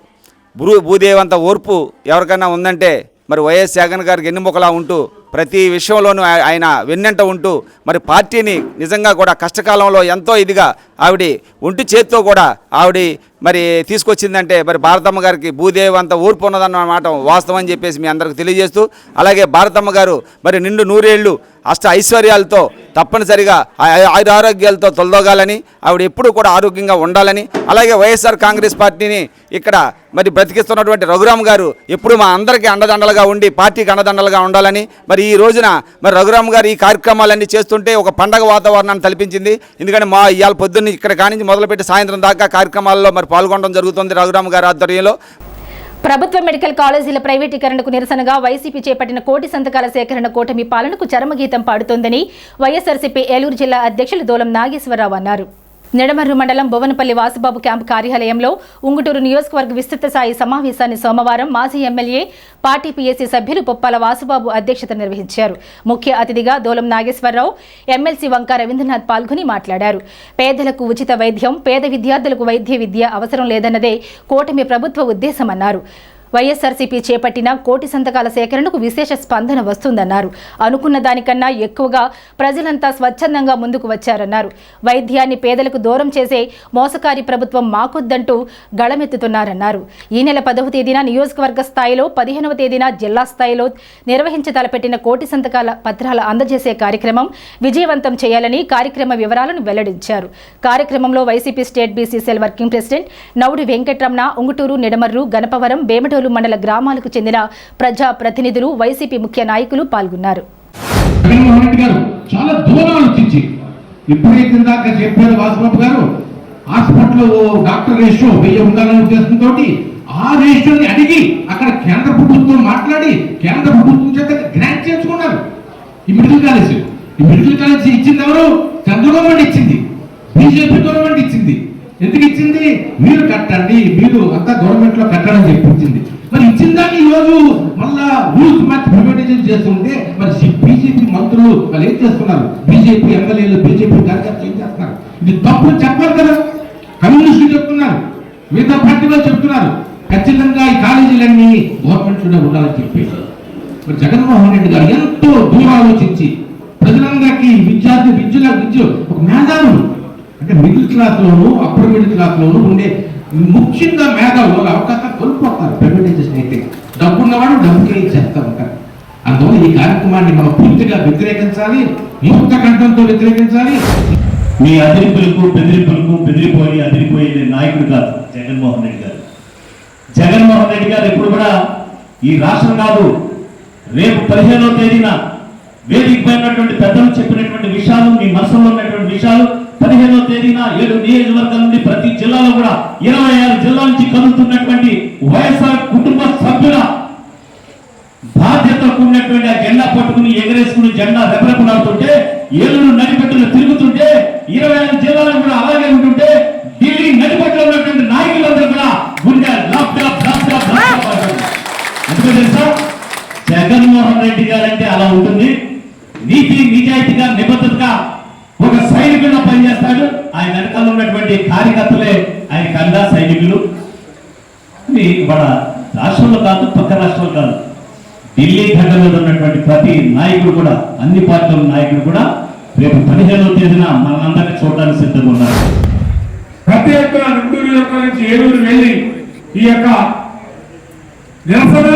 భూదేవంత ఓర్పు ఎవరికైనా ఉందంటే మరి వైఎస్ జగన్ గారికి ఎన్నుముకలా ఉంటూ ప్రతి విషయంలోనూ ఆయన వెన్నెంట ఉంటూ మరి పార్టీని నిజంగా కూడా కష్టకాలంలో ఎంతో ఇదిగా ఆవిడ ఒంటి చేత్తో కూడా ఆవిడ మరి తీసుకొచ్చిందంటే మరి భారతమ్మ గారికి భూదేవంత ఓర్పు ఉన్నదన్నమాట వాస్తవం అని చెప్పేసి మీ అందరికి తెలియజేస్తూ, అలాగే భారతమ్మ గారు మరి నిండు 100 ఏళ్ళు అష్ట ఐశ్వర్యాలతో తప్పనిసరిగా ఆరోగ్యాలతో తొలదోగాలని, ఆవిడ ఎప్పుడూ కూడా ఆరోగ్యంగా ఉండాలని, అలాగే వైఎస్ఆర్ కాంగ్రెస్ పార్టీని ఇక్కడ మరి బ్రతికిస్తున్నటువంటి రఘురామ్ గారు ఎప్పుడు మా అందరికీ అండదండలుగా ఉండి పార్టీకి అండదండలుగా ఉండాలని మరి ఈ రోజున మరి రఘురామ్ గారు ఈ కార్యక్రమాలన్నీ చేస్తుంటే ఒక పండగ వాతావరణాన్ని కల్పించింది. ఎందుకంటే మా ఇవాళ పొద్దున్న ఇక్కడ కానించి మొదలుపెట్టి సాయంత్రం దాకా కార్యక్రమాల్లో మరి పాల్గొనడం జరుగుతుంది రఘురామ్ గారి ఆధ్వర్యంలో. ప్రభుత్వ మెడికల్ కాలేజీల ప్రైవేటీకరణకు నిరసనగా వైసీపీ చేపట్టిన కోటి సంతకాల సేకరణ కూటమి పాలనకు చరమగీతం పాడుతోందని వైఎస్ఆర్సీపీ ఏలూరు జిల్లా అధ్యక్షులు దోలం నాగేశ్వరరావు అన్నారు. నిడమర్రు మండలం బొవనపల్లి వాసుబాబు క్యాంపు కార్యాలయంలో ఉంగుటూరు నియోజకవర్గ విస్తృత స్థాయి సమావేశాన్ని సోమవారం మాజీ ఎమ్మెల్యే పార్టీ పీఎస్సీ సభ్యులు పొప్పాల వాసుబాబు అధ్యక్షత నిర్వహించారు. ముఖ్య అతిథిగా దోలం నాగేశ్వరరావు, ఎమ్మెల్సీ వంక రవీంద్రనాథ్ పాల్గొని మాట్లాడారు. పేదలకు ఉచిత వైద్యం, పేద విద్యార్థులకు వైద్య విద్య అవసరం లేదన్నదే కూటమి ప్రభుత్వ ఉద్దేశమన్నారు. వైఎస్ఆర్సీపీ చేపట్టిన కోటి సంతకాల సేకరణకు విశేష స్పందన వస్తుందన్నారు. అనుకున్న దానికన్నా ఎక్కువగా ప్రజలంతా స్వచ్ఛందంగా ముందుకు వచ్చారన్నారు. వైద్యాన్ని పేదలకు దూరం చేసే మోసకారి ప్రభుత్వం మాకొద్దంటూ గళమెత్తుతున్నారన్నారు. ఈ నెల 10వ తేదీన నియోజకవర్గ స్థాయిలో, 15వ తేదీన జిల్లా స్థాయిలో నిర్వహించతలపెట్టిన కోటి సంతకాల పత్రాల అందజేసే కార్యక్రమం విజయవంతం చేయాలని కార్యక్రమ వివరాలను వెల్లడించారు. కార్యక్రమంలో YCP state BC cell working president Naudi Venkatramana, Unguturu, Nidamarru, Ganapavaram, బేమటోలు మండల గ్రామాలకు చెందిన ప్రజా ప్రతినిధులు, వైసీపీ ముఖ్య నాయకులు పాల్గొన్నారు. జగన్మోహన్ రెడ్డి గారు చాలా దూరం ఆలోచించి ఎప్పుడైతే ఇందాక చెప్పారు వాసుబాబు గారు, హాస్పిటల్ డాక్టర్ రేషియో 1000 ఉండాలనే ఉద్దేశంతో ఆ రేషియోని అడిగి అక్కడ కేంద్ర ప్రభుత్వం మాట్లాడి కేంద్ర ప్రభుత్వం చేత గ్రాంట్ చేసుకున్నారు. ఈ మెడికల్ కాలేజ్ ఇచ్చింది ఎవరు? సెంట్రల్ గవర్నమెంట్ ఇచ్చింది, బీజేపీ గవర్నమెంట్ ఇచ్చింది. ఎందుకు ఇచ్చింది? మీరు కట్టండి, మీరు అంతా గవర్నమెంట్ లో కట్టడం చెప్పించింది. మరి ఇచ్చిన దాన్ని ఈ రోజు మళ్ళా రూల్స్ మార్చి ప్రైవేటైజేషన్ చేస్తుంటే మరి బీజేపీ మంత్రులు వాళ్ళు ఏం చేస్తున్నారు? బీజేపీ ఎమ్మెల్యేలు, బీజేపీ కార్యకర్తలు ఏం చేస్తున్నారు? ఇది తప్పు చెప్పారు కదా. కమ్యూనిస్టులు చెప్తున్నారు, మిగతా పార్టీలో చెప్తున్నారు, ఖచ్చితంగా ఈ కాలేజీలన్నీ గవర్నమెంట్ లోనే ఉండాలని చెప్పేసి మరి జగన్మోహన్ రెడ్డి గారు ఎంతో దూరం ఆలోచించి ప్రజలందరికీ విద్య ఒక మేధావులు అంటే మిడిల్ క్లాస్ లోను, అప్పర్ మిడిల్ క్లాస్ లోను ఉండే ముఖ్యంగా మేధావులు అవకాశం కోల్పోతారు. ప్రైవేటైజేషన్ అయితే డబ్బున్నవాడు డబ్బుకే చేస్తూ ఉంటారు. అందువల్ల ఈ కార్యక్రమాన్ని మనం పూర్తిగా వ్యతిరేకించాలి, ముక్త కంఠంతో వ్యతిరేకించాలి. మీ అదిరిపులకు బెదిరిపోయి అదిరిపోయే నాయకుడు కాదు జగన్మోహన్ రెడ్డి గారు. జగన్మోహన్ రెడ్డి గారు ఎప్పుడు కూడా ఈ రాష్ట్రం కాదు, రేపు 15వ తేదీన వేదిక పైనటువంటి పెద్దలు చెప్పినటువంటి విషయాలు, మీ మనసులో ఉన్నటువంటి విషయాలు 15వ తేదీన 7 నియోజకవర్గాల నుండి ప్రతి జిల్లాలో కూడా 26 జిల్లాల నుంచి కదులుతున్నటువంటి వైఎస్ఆర్ కుటుంబ సభ్యుల బాధ్యత కూడినటువంటి ఆ జెండా పట్టుకుని ఎగరేసుకుని జెండా రెపరెపలాడుతుంటే, ఏలూరు నడిపెట్టులు తిరుగుతుంటే, 25 జిల్లాలు కూడా అలాగే ఉంటుంటే ఢిల్లీ నడిపెట్టులో ఉన్నటువంటి నాయకులందరూ కూడా గుండె ఎందుకు తెలుసా? జగన్మోహన్ రెడ్డి గారంటే అలా ఉంటుంది. నీతి నిజాయితీగా నిబద్ధతగా ఒక సైనికుల్లో పనిచేస్తాడు. ఆయన వెనకాల ఉన్నటువంటి కార్యకర్తలే ఆయన కండా సైనికులు. మన రాష్ట్రంలో కాదు, పక్క రాష్ట్రంలో కాదు, ఢిల్లీ ఘటనలో ఉన్నటువంటి ప్రతి నాయకుడు కూడా, అన్ని పార్టీల నాయకుడు కూడా రేపు 15వ తేదీన మనందరినీ చూడడానికి సిద్ధంగా ఉన్నారు. ప్రతి ఒక్క నియోజకవర్గం నుంచి ఏలూరు వెళ్ళి ఈ యొక్క నిరసన,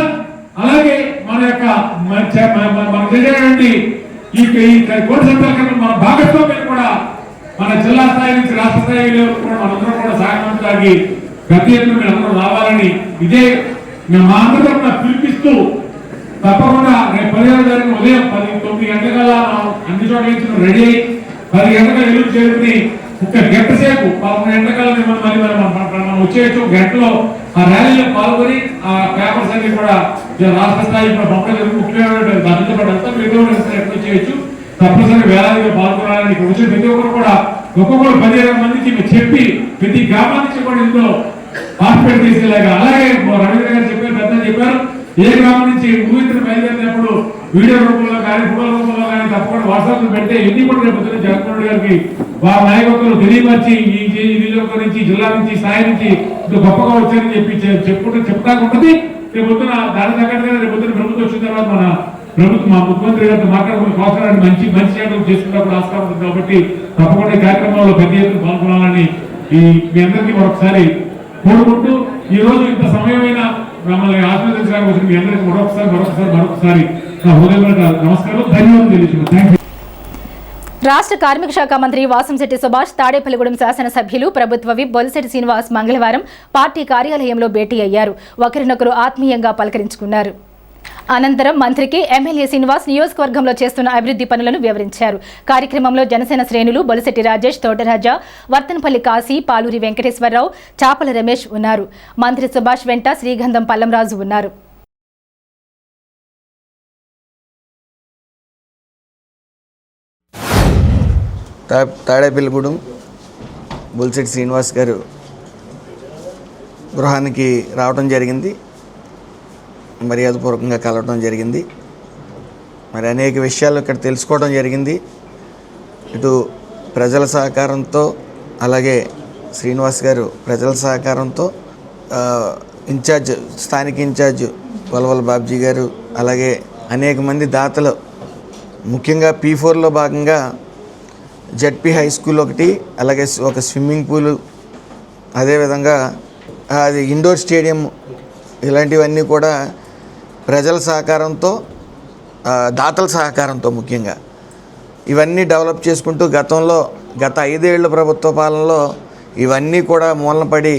అలాగే మన యొక్క మన జరిగినటువంటి ఈ కోటి సంతకాలను మన భాగస్వామ్యం కూడా మన జిల్లా స్థాయి నుంచి రాష్ట్ర స్థాయిలో కూడా మనందరం కూడా సహకరించడానికి ప్రతి ఒక్కరు మీరు అందరూ రావాలని ఇదే మేము మా అందరూ పిలిపిస్తూ తప్పకుండా రేపు 15వ తారీఖు ఉదయం 9 గంటల అన్ని చోట్ల నుంచి రెడీ అయ్యి 10 గంటలకు ఎలుగు చేరుకుని ఒక గంట సేపు 11 గంటల మనం వచ్చేయచ్చు. గంటలో ఆ ర్యాలీలో పాల్గొని ఆ పేపర్స్ అన్ని కూడా రాష్ట్ర స్థాయి ముఖ్యమైన చేయొచ్చు. తప్పనిసరి వేలాదిగా పాల్గొనాలని ఇక్కడ వచ్చిన ప్రతి ఒక్కరు కూడా ఒక్కొక్కరు 10-20 మందికి చెప్పి ప్రతి గ్రామానికి కూడా ఇందులో పార్టిసిపేట్ చేసేలాగా. అలాగే రవీంద్ర గారు చెప్పారు, పెద్దలు చెప్పారు, ఏ గ్రామం నుంచి ఊహించిన బయలుదేరినప్పుడు వీడియో రూపంలో కానీ ఫోటో రూపంలో కానీ తప్పకుండా వాట్సాప్ పెడితే ఎన్ని కూడా రేపు జగన్మోహన్ రెడ్డి గారికి వారి నాయకత్వం తెలియపరిచి ఈ నియోజకవర్గం నుంచి, జిల్లా నుంచి, స్థాయి నుంచి గొప్పగా వచ్చారని చెప్పి చెప్తాకు ఉంటుంది. రేపు పొద్దున దాని తగ్గట్టుగా రేపు పొద్దున ప్రభుత్వం వచ్చిన తర్వాత మన ప్రభుత్వం మా ముఖ్యమంత్రి గారితో మాట్లాడుకుని కోసరాన్ని మంచి చేయడం చేసుకున్నప్పుడు ఆస్కారం ఉంది. కాబట్టి తప్పకుండా ఈ కార్యక్రమంలో పెద్ద ఎత్తున పాల్గొనాలని మీ అందరికీ మరొకసారి కోరుకుంటూ, ఈ రోజు ఇంత సమయమైన మమ్మల్ని ఆశీర్వదించడానికి వచ్చిన మీ అందరికీ మరొకసారి నా హృదయపూర్వక నమస్కారం, ధన్యవాదాలు తెలియజేస్తున్నాను. రాష్ట్ర కార్మిక శాఖ మంత్రి వాసంశెట్టి సుభాష్ తాడేపల్లిగూడెం శాసనసభ్యులు ప్రభుత్వ విప్ బొలిశెట్టి శ్రీనివాస్ మంగళవారం పార్టీ కార్యాలయంలో భేటీ అయ్యారు. ఒకరినొకరు ఆత్మీయంగా పలకరించుకున్నారు. అనంతరం మంత్రికి ఎమ్మెల్యే శ్రీనివాస్ నియోజకవర్గంలో చేస్తున్న అభివృద్ధి పనులను వివరించారు. కార్యక్రమంలో జనసేన శ్రేణులు బొలిశెట్టి రాజేష్, తోటరాజా, వర్తనపల్లి కాశీ, పాలూరి వెంకటేశ్వరరావు, చాపల రమేష్ ఉన్నారు. మంత్రి సుభాష్ వెంట శ్రీగంధం పల్లంరాజు ఉన్నారు. తాడేపల్లిగూడెం బొలిశెట్టి శ్రీనివాస్ గారు గృహానికి రావడం జరిగింది. మర్యాదపూర్వకంగా కలవడం జరిగింది. మరి అనేక విషయాలు ఇక్కడ తెలుసుకోవడం జరిగింది. ఇటు ప్రజల సహకారంతో, అలాగే శ్రీనివాస్ గారు ప్రజల సహకారంతో స్థానిక ఇన్ఛార్జ్ వలవల బాబ్జీ గారు, అలాగే అనేక మంది దాతలు, ముఖ్యంగా P4లో భాగంగా జడ్పీ హై స్కూల్ ఒకటి, అలాగే ఒక స్విమ్మింగ్ పూలు, అదేవిధంగా అది ఇండోర్ స్టేడియం, ఇలాంటివన్నీ కూడా ప్రజల సహకారంతో, దాతల సహకారంతో ముఖ్యంగా ఇవన్నీ డెవలప్ చేసుకుంటూ గత 5 ఏళ్ల ప్రభుత్వ పాలనలో ఇవన్నీ కూడా మూలన పడి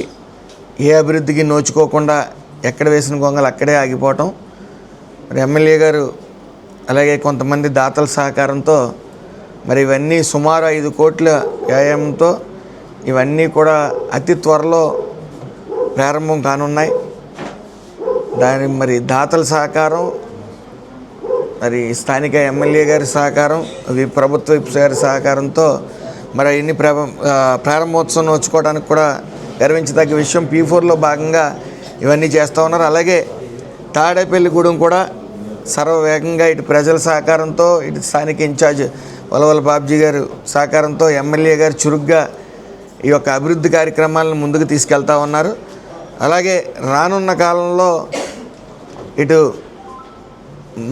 ఏ అభివృద్ధికి నోచుకోకుండా ఎక్కడ వేసిన గొంగలు అక్కడే ఆగిపోవటం. మరి ఎమ్మెల్యే గారు అలాగే కొంతమంది దాతల సహకారంతో మరి ఇవన్నీ సుమారు 5 కోట్ల వ్యయంతో ఇవన్నీ కూడా అతి త్వరలో ప్రారంభం కానున్నాయి. దాని మరి దాతల సహకారం, మరి స్థానిక ఎమ్మెల్యే గారి సహకారం, ప్రభుత్వ గారి సహకారంతో మరి ఇన్ని ప్రారంభోత్సవం నోచుకోవడానికి కూడా గర్వించదగ్గ విషయం. P4లో భాగంగా ఇవన్నీ చేస్తూ ఉన్నారు. అలాగే తాడేపల్లిగూడెం కూడా సర్వవేగంగా ఇటు ప్రజల సహకారంతో, ఇటు స్థానిక ఇన్ఛార్జ్ వలవల బాబ్జీ గారు సహకారంతో ఎమ్మెల్యే గారు చురుగ్గా ఈ యొక్క అభివృద్ధి కార్యక్రమాలను ముందుకు తీసుకెళ్తా ఉన్నారు. అలాగే రానున్న కాలంలో ఇటు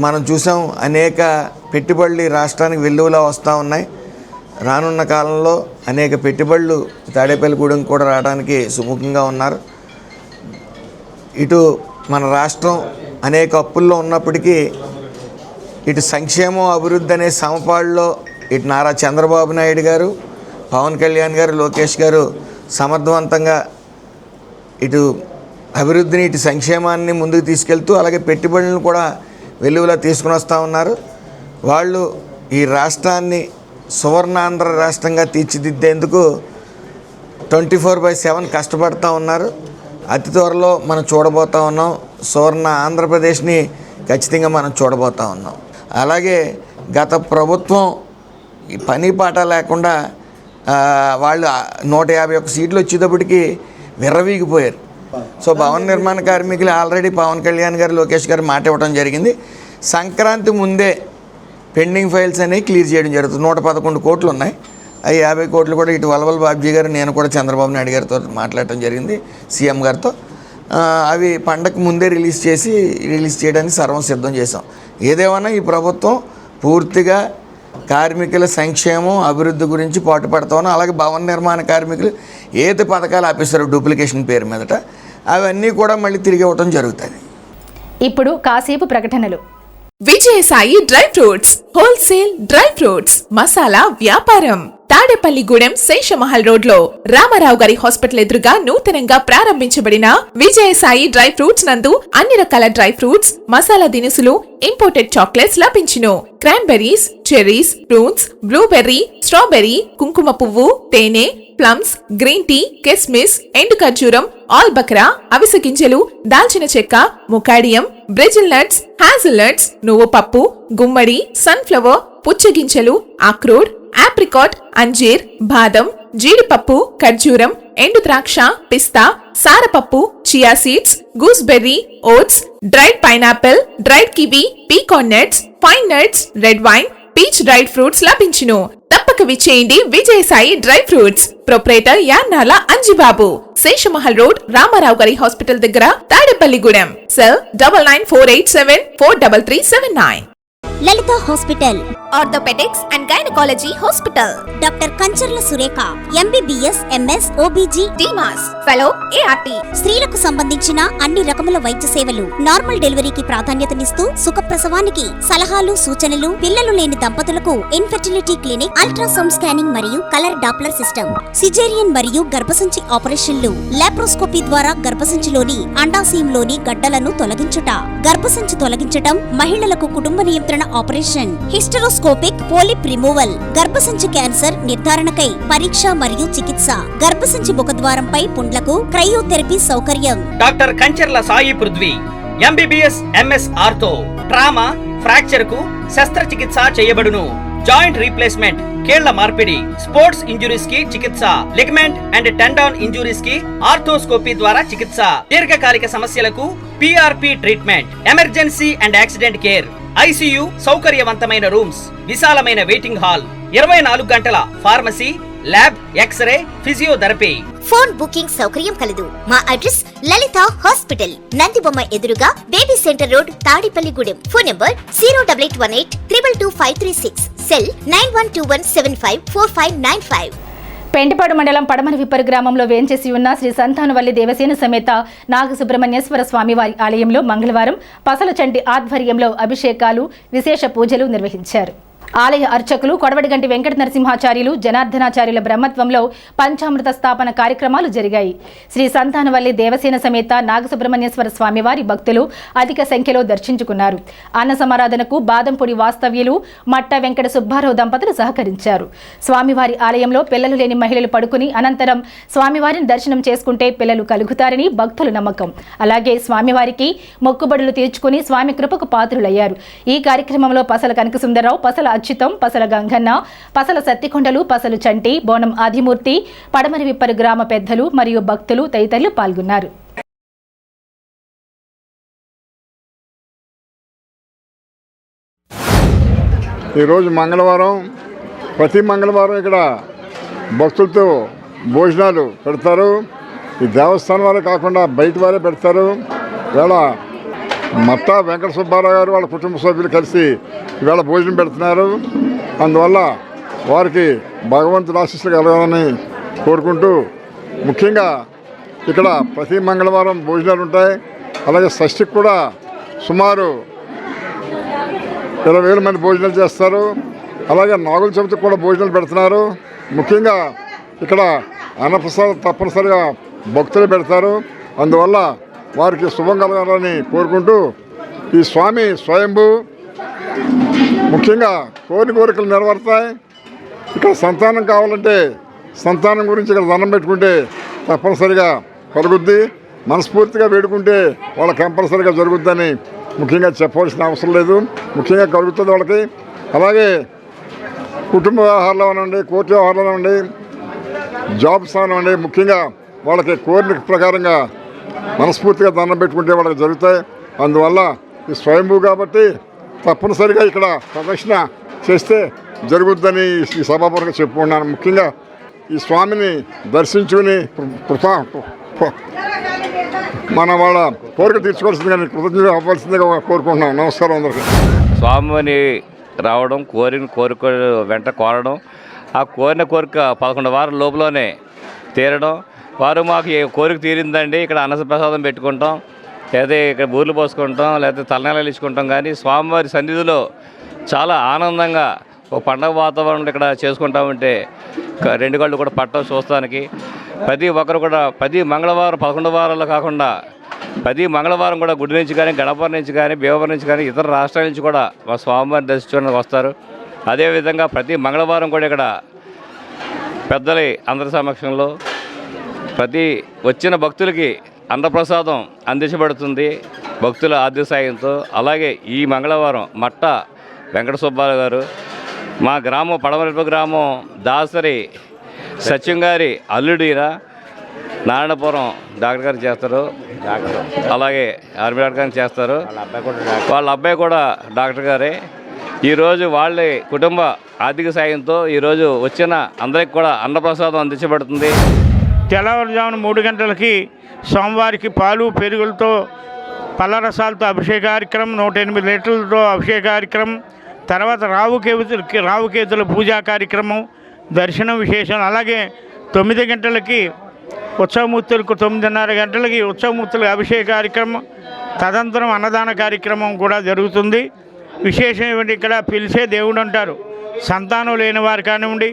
మనం చూసాం, అనేక పెట్టుబడులు రాష్ట్రానికి వెల్లువలా వస్తూ ఉన్నాయి. రానున్న కాలంలో అనేక పెట్టుబడులు తాడేపల్లిగూడెం కూడా రావడానికి సుముఖంగా ఉన్నారు. ఇటు మన రాష్ట్రం అనేక అప్పుల్లో ఉన్నప్పటికీ ఇటు సంక్షేమం, అభివృద్ధి అనే సమపాడులో ఇటు నారా చంద్రబాబు నాయుడు గారు, పవన్ కళ్యాణ్ గారు, లోకేష్ గారు సమర్థవంతంగా ఇటు అభివృద్ధిని, ఇటు సంక్షేమాన్ని ముందుకు తీసుకెళ్తూ, అలాగే పెట్టుబడులను కూడా వెలువలా తీసుకుని వస్తూ ఉన్నారు. వాళ్ళు ఈ రాష్ట్రాన్ని సువర్ణాంధ్ర రాష్ట్రంగా తీర్చిదిద్దేందుకు 24/7 కష్టపడుతూ ఉన్నారు. అతి త్వరలో మనం చూడబోతూ ఉన్నాం. సువర్ణ ఆంధ్రప్రదేశ్ని ఖచ్చితంగా మనం చూడబోతూ ఉన్నాం. అలాగే గత ప్రభుత్వం ఈ పని పాట లేకుండా వాళ్ళు 151 సీట్లు వచ్చేటప్పటికి విర్రవీగిపోయారు. సో భవన నిర్మాణ కార్మికులు ఆల్రెడీ పవన్ కళ్యాణ్ గారు, లోకేష్ గారు మాట ఇవ్వడం జరిగింది. సంక్రాంతి ముందే పెండింగ్ ఫైల్స్ అనేవి క్లియర్ చేయడం జరుగుతుంది. 111 కోట్లు ఉన్నాయి. అవి 50 కోట్లు కూడా ఇటు వలవల బాబ్జీ గారు, నేను కూడా చంద్రబాబు నాయుడు గారితో మాట్లాడటం జరిగింది, సీఎం గారితో. అవి పండగకు ముందే రిలీజ్ చేయడానికి సర్వం సిద్ధం చేసాం. ఏదేమన్నా ఈ ప్రభుత్వం పూర్తిగా కార్మికుల సంక్షేమం, అభివృద్ధి గురించి పాటుపడతా ఉన్నాం. అలాగే భవన నిర్మాణ కార్మికులు ఏది పథకాలు ఆపేశారు డూప్లికేషన్ పేరు మీదట, అవన్నీ కూడా మళ్ళీ తిరిగి ఇవ్వటం జరుగుతుంది. ఇప్పుడు కాసేపు ప్రకటనలు. Vijayasai dry fruits wholesale dry fruits masala వ్యాపారం తాడేపల్లిగూడెం శేషమహల్ రోడ్ లో రామారావు గారి హాస్పిటల్ ఎదురుగా నూతనంగా ప్రారంభించబడిన విజయసాయి డ్రై ఫ్రూట్స్ నందు అన్ని రకాల డ్రై ఫ్రూట్స్, మసాలా దినుసులు, ఇంపోర్టెడ్ చాక్లెట్స్ లభించును. Cranberries, cherries, fruits, blueberry, strawberry, కుంకుమ పువ్వు, తేనె, ప్లమ్స్, గ్రీన్ టీ, కిస్మిస్, ఎండు ఖర్జూరం, ఆల్ బక్రా, అవిసె గింజలు, దాల్చిన చెక్క, ముకాడియం, బ్రెజిల్ నట్స్, హ్యాజిల్ నట్స్, నువ్వు పప్పు, గుమ్మడి, సన్ఫ్లవర్, పుచ్చగింజలు, అక్రోడ్, ఆప్రికాట్, అంజీర్, బాదం, జీడిపప్పు, ఖర్జూరం, ఎండు ద్రాక్ష, పిస్తా, సారపప్పు, chia seeds, gooseberry, oats, dried pineapple, dried kiwi, pecan nuts, pine nuts, red wine, peach dried fruits లభించును. తప్పక విచ్చేయండి Vijayasai dry fruits. Proprietor Yannala Anjibabu, Seshamahal road, Ramarao గారి హాస్పిటల్ దగ్గర, Tadepalligudem. Cell 9948743379. Lalitha hospital, orthopaedics and gynaecology hospital. Doctor Kancharla Surekha, MBBS, MS, OBG, డిమాస్ ఫెలో, ART. స్త్రీలకు సంబంధించిన అన్ని రకముల వైద్య సేవలు, నార్మల్ డెలివరీకి ప్రాధాన్యతనిస్తూ సుఖప్రసవానికి సలహాలు, సూచనలు, పిల్లలు లేని దంపతులకు ఇన్ఫెర్టిలిటీ క్లినిక్, అల్ట్రాసౌండ్ స్కానింగ్ మరియు కలర్ డాప్లర్ సిస్టమ్, సిజేరియన్ మరియు గర్భసంచి ఆపరేషన్లు, లాప్రోస్కోపీ ద్వారా గర్భసంచిలోని అండాశయంలోని గడ్డలను తొలగించుట, గర్భసంచి తొలగించటం, మహిళలకు కుటుంబ నియంత్రణ ఆపరేషన్, హిస్టరోస్కోపిక్ పోలిప్ రిమూవల్, గర్భసంచి క్యాన్సర్ నిర్ధారణకై పరీక్ష మరియు చికిత్స, గర్భసంచి ముఖద్వారంపై పుండ్లకు క్రయోథెరపీ సౌకర్యం. Doctor Kancharla Sai Prithvi, MBBS, MS ortho, trauma, fracture కు శస్త్రచికిత్స చేయబడును. జాయింట్ రీప్లేస్మెంట్, కీళ్ల మార్పిడి, స్పోర్ట్స్ ఇంజురీస్ కి చికిత్స, లిగమెంట్ అండ్ టెండాన్ ఇంజురీస్ కి ఆర్థోస్కోపీ ద్వారా చికిత్స, దీర్ఘకాలిక సమస్యలకు PRP treatment, emergency and accident care, ICU సౌకర్యవంతమైన రూమ్స్, విశాలమైన వెయిటింగ్ హాల్, 24 గంటల pharmacy, lab, X-ray, physiotherapy. Phone booking సౌకర్యం కలదు. మా అడ్రస్ లలిత హాస్పిటల్, నందిబొమ్మ ఎదురుగా, baby centre road, Tadepalligudem. Phone number 08818222536. Cell 9121754595. Pentapadu మండలం పడమర విప్పరు గ్రామంలో వేంచేసి ఉన్న శ్రీ సంతానవల్లి దేవసేన సమేత నాగసుబ్రహ్మణ్యేశ్వర స్వామివారి ఆలయంలో మంగళవారం పసల చంటి ఆధ్వర్యంలో అభిషేకాలు, విశేష పూజలు నిర్వహించారు. ఆలయ అర్చకులు కొడవడిగంటి వెంకట నరసింహాచార్యులు, జనార్దనాచార్యుల బ్రహ్మత్వంలో పంచామృత స్థాపన కార్యక్రమాలు జరిగాయి. శ్రీ సంతానవల్లి దేవసేన సమేత నాగసుబ్రహ్మణ్యేశ్వర స్వామివారి భక్తులు అధిక సంఖ్యలో దర్శించుకున్నారు. అన్న సమారాధనకు బాదంపొడి వాస్తవ్యులు మట్ట వెంకట సుబ్బారావు దంపతులు సహకరించారు. స్వామివారి ఆలయంలో పిల్లలు లేని మహిళలు పడుకుని అనంతరం స్వామివారిని దర్శనం చేసుకుంటే పిల్లలు కలుగుతారని భక్తుల నమ్మకం. అలాగే స్వామివారికి మొక్కుబడులు తీర్చుకుని స్వామి కృపకు పాత్రులయ్యారు. ఈ కార్యక్రమంలో పసల కనకసుందరరావు, పసల అచ్యుతం, పసల గంగన్న, పసల సత్తికొండలు, పసలు చంటి, బోనం ఆదిమూర్తి, పడమరి విప్పరు గ్రామ పెద్దలు మరియు భక్తులు తదితరులు పాల్గొన్నారు. ఈరోజు మంగళవారం, ప్రతి మంగళవారం ఇక్కడ భక్తులతో భోజనాలు పెడతారు. ఈ దేవస్థానం వారే కాకుండా బయట వారే పెడతారు. ఇవాళ మట్టా వెంకట సుబ్బారావు గారు వాళ్ళ కుటుంబ సభ్యులు కలిసి ఇవాళ భోజనం పెడుతున్నారు. అందువల్ల వారికి భగవంతుడు ఆశీస్సులు కలగాలని కోరుకుంటూ, ముఖ్యంగా ఇక్కడ ప్రతి మంగళవారం భోజనాలు ఉంటాయి. అలాగే షష్ఠికి కూడా సుమారు 20,000 మంది భోజనాలు చేస్తారు. అలాగే నాగుల చవితికి కూడా భోజనాలు పెడుతున్నారు. ముఖ్యంగా ఇక్కడ అన్నప్రసాదం తప్పనిసరిగా భక్తులు పెడతారు. అందువల్ల వారికి శుభం కలగాలని కోరుకుంటూ, ఈ స్వామి స్వయంభూ, ముఖ్యంగా కోరికలు నెరవేరుతాయి. ఇక్కడ సంతానం కావాలంటే సంతానం గురించి ఇక్కడ దండం పెట్టుకుంటే తప్పనిసరిగా కలుగుద్ది. మనస్ఫూర్తిగా వేడుకుంటే వాళ్ళకి కంపల్సరిగా జరుగుద్దని ముఖ్యంగా చెప్పవలసిన అవసరం లేదు. ముఖ్యంగా కలుగుతుంది వాళ్ళకి. అలాగే కుటుంబ వ్యవహారాలు అనండి, కోర్టు వ్యవహారాలు అనండి, జాబ్స్ అనండి, ముఖ్యంగా వాళ్ళకి కోరిక ప్రకారంగా మనస్ఫూర్తిగా దండం పెట్టుకుంటే వాళ్ళకి జరుగుతాయి. అందువల్ల ఈ స్వయంభూ కాబట్టి తప్పనిసరిగా ఇక్కడ ప్రదక్షిణ చేస్తే జరుగుద్దని ఈ సభాపూర్వకంగా చెప్పుకున్నాను. ముఖ్యంగా ఈ స్వామిని దర్శించుకుని మన వాళ్ళ కోరిక తీర్చుకోవాల్సిందిగా, కృతజ్ఞత అవ్వాల్సిందిగా కోరుకుంటున్నాం. నమస్కారం అందరికీ. స్వామిని రావడం, కోరిక వెంట కోరడం, ఆ కోరిన కోరిక 11 వారాల లోపలనే తీరడం. వారు మాకు కోరిక తీరిందండి, ఇక్కడ అన్నప్రసాదం పెట్టుకుంటాం, లేదా ఇక్కడ బూర్లు పోసుకుంటాం, లేకపోతే తలనీళ్ళు ఇచ్చుకుంటాం. కానీ స్వామివారి సన్నిధిలో చాలా ఆనందంగా ఒక పండగ వాతావరణంలో ఇక్కడ చేసుకుంటామంటే 2 కళ్ళు కూడా పట్టం చూస్తానికి. ప్రతి ఒక్కరు కూడా ప్రతి మంగళవారం 11 వారాలు కాకుండా ప్రతి మంగళవారం కూడా గుడి నుంచి కానీ, గణపవరం నుంచి కానీ, భీమవరం నుంచి కానీ, ఇతర రాష్ట్రాల నుంచి కూడా మా స్వామివారిని దర్శించడానికి వస్తారు. అదేవిధంగా ప్రతి మంగళవారం కూడా ఇక్కడ పెద్దలు అందరి సమక్షంలో ప్రతి వచ్చిన భక్తులకి అన్నప్రసాదం అందించబడుతుంది భక్తుల ఆర్థిక సాయంతో. అలాగే ఈ మంగళవారం మట్ట వెంకట సుబ్బారావు గారు, మా గ్రామం పడమరపు గ్రామం దాసరి సత్యం గారి అల్లుడు ఈయన నారాయణపురం డాక్టర్ గారు చేస్తారు, అలాగే ఆర్మీ డాక్టర్ గారు చేస్తారు. వాళ్ళ అబ్బాయి కూడా డాక్టర్ గారే. ఈరోజు వాళ్ళ కుటుంబ ఆర్థిక సాయంతో ఈరోజు వచ్చిన అందరికి కూడా అన్నప్రసాదం అందించబడుతుంది. తెల్లవారుజామున 3 గంటలకి స్వామివారికి పాలు పెరుగులతో పళ్ళరసాలతో అభిషేక కార్యక్రమం, 108 లీటర్లతో అభిషేక కార్యక్రమం, తర్వాత రావుకేతుల పూజా కార్యక్రమం, దర్శనం విశేషం. అలాగే 9 గంటలకి ఉత్సవమూర్తులకు, 9:30 గంటలకి ఉత్సవమూర్తులకు అభిషేక కార్యక్రమం, తదనంతరం అన్నదాన కార్యక్రమం కూడా జరుగుతుంది. విశేషం ఏమిటి, ఇక్కడ పిలిచే దేవుడు అంటారు. సంతానం లేని వారు కానివ్వండి,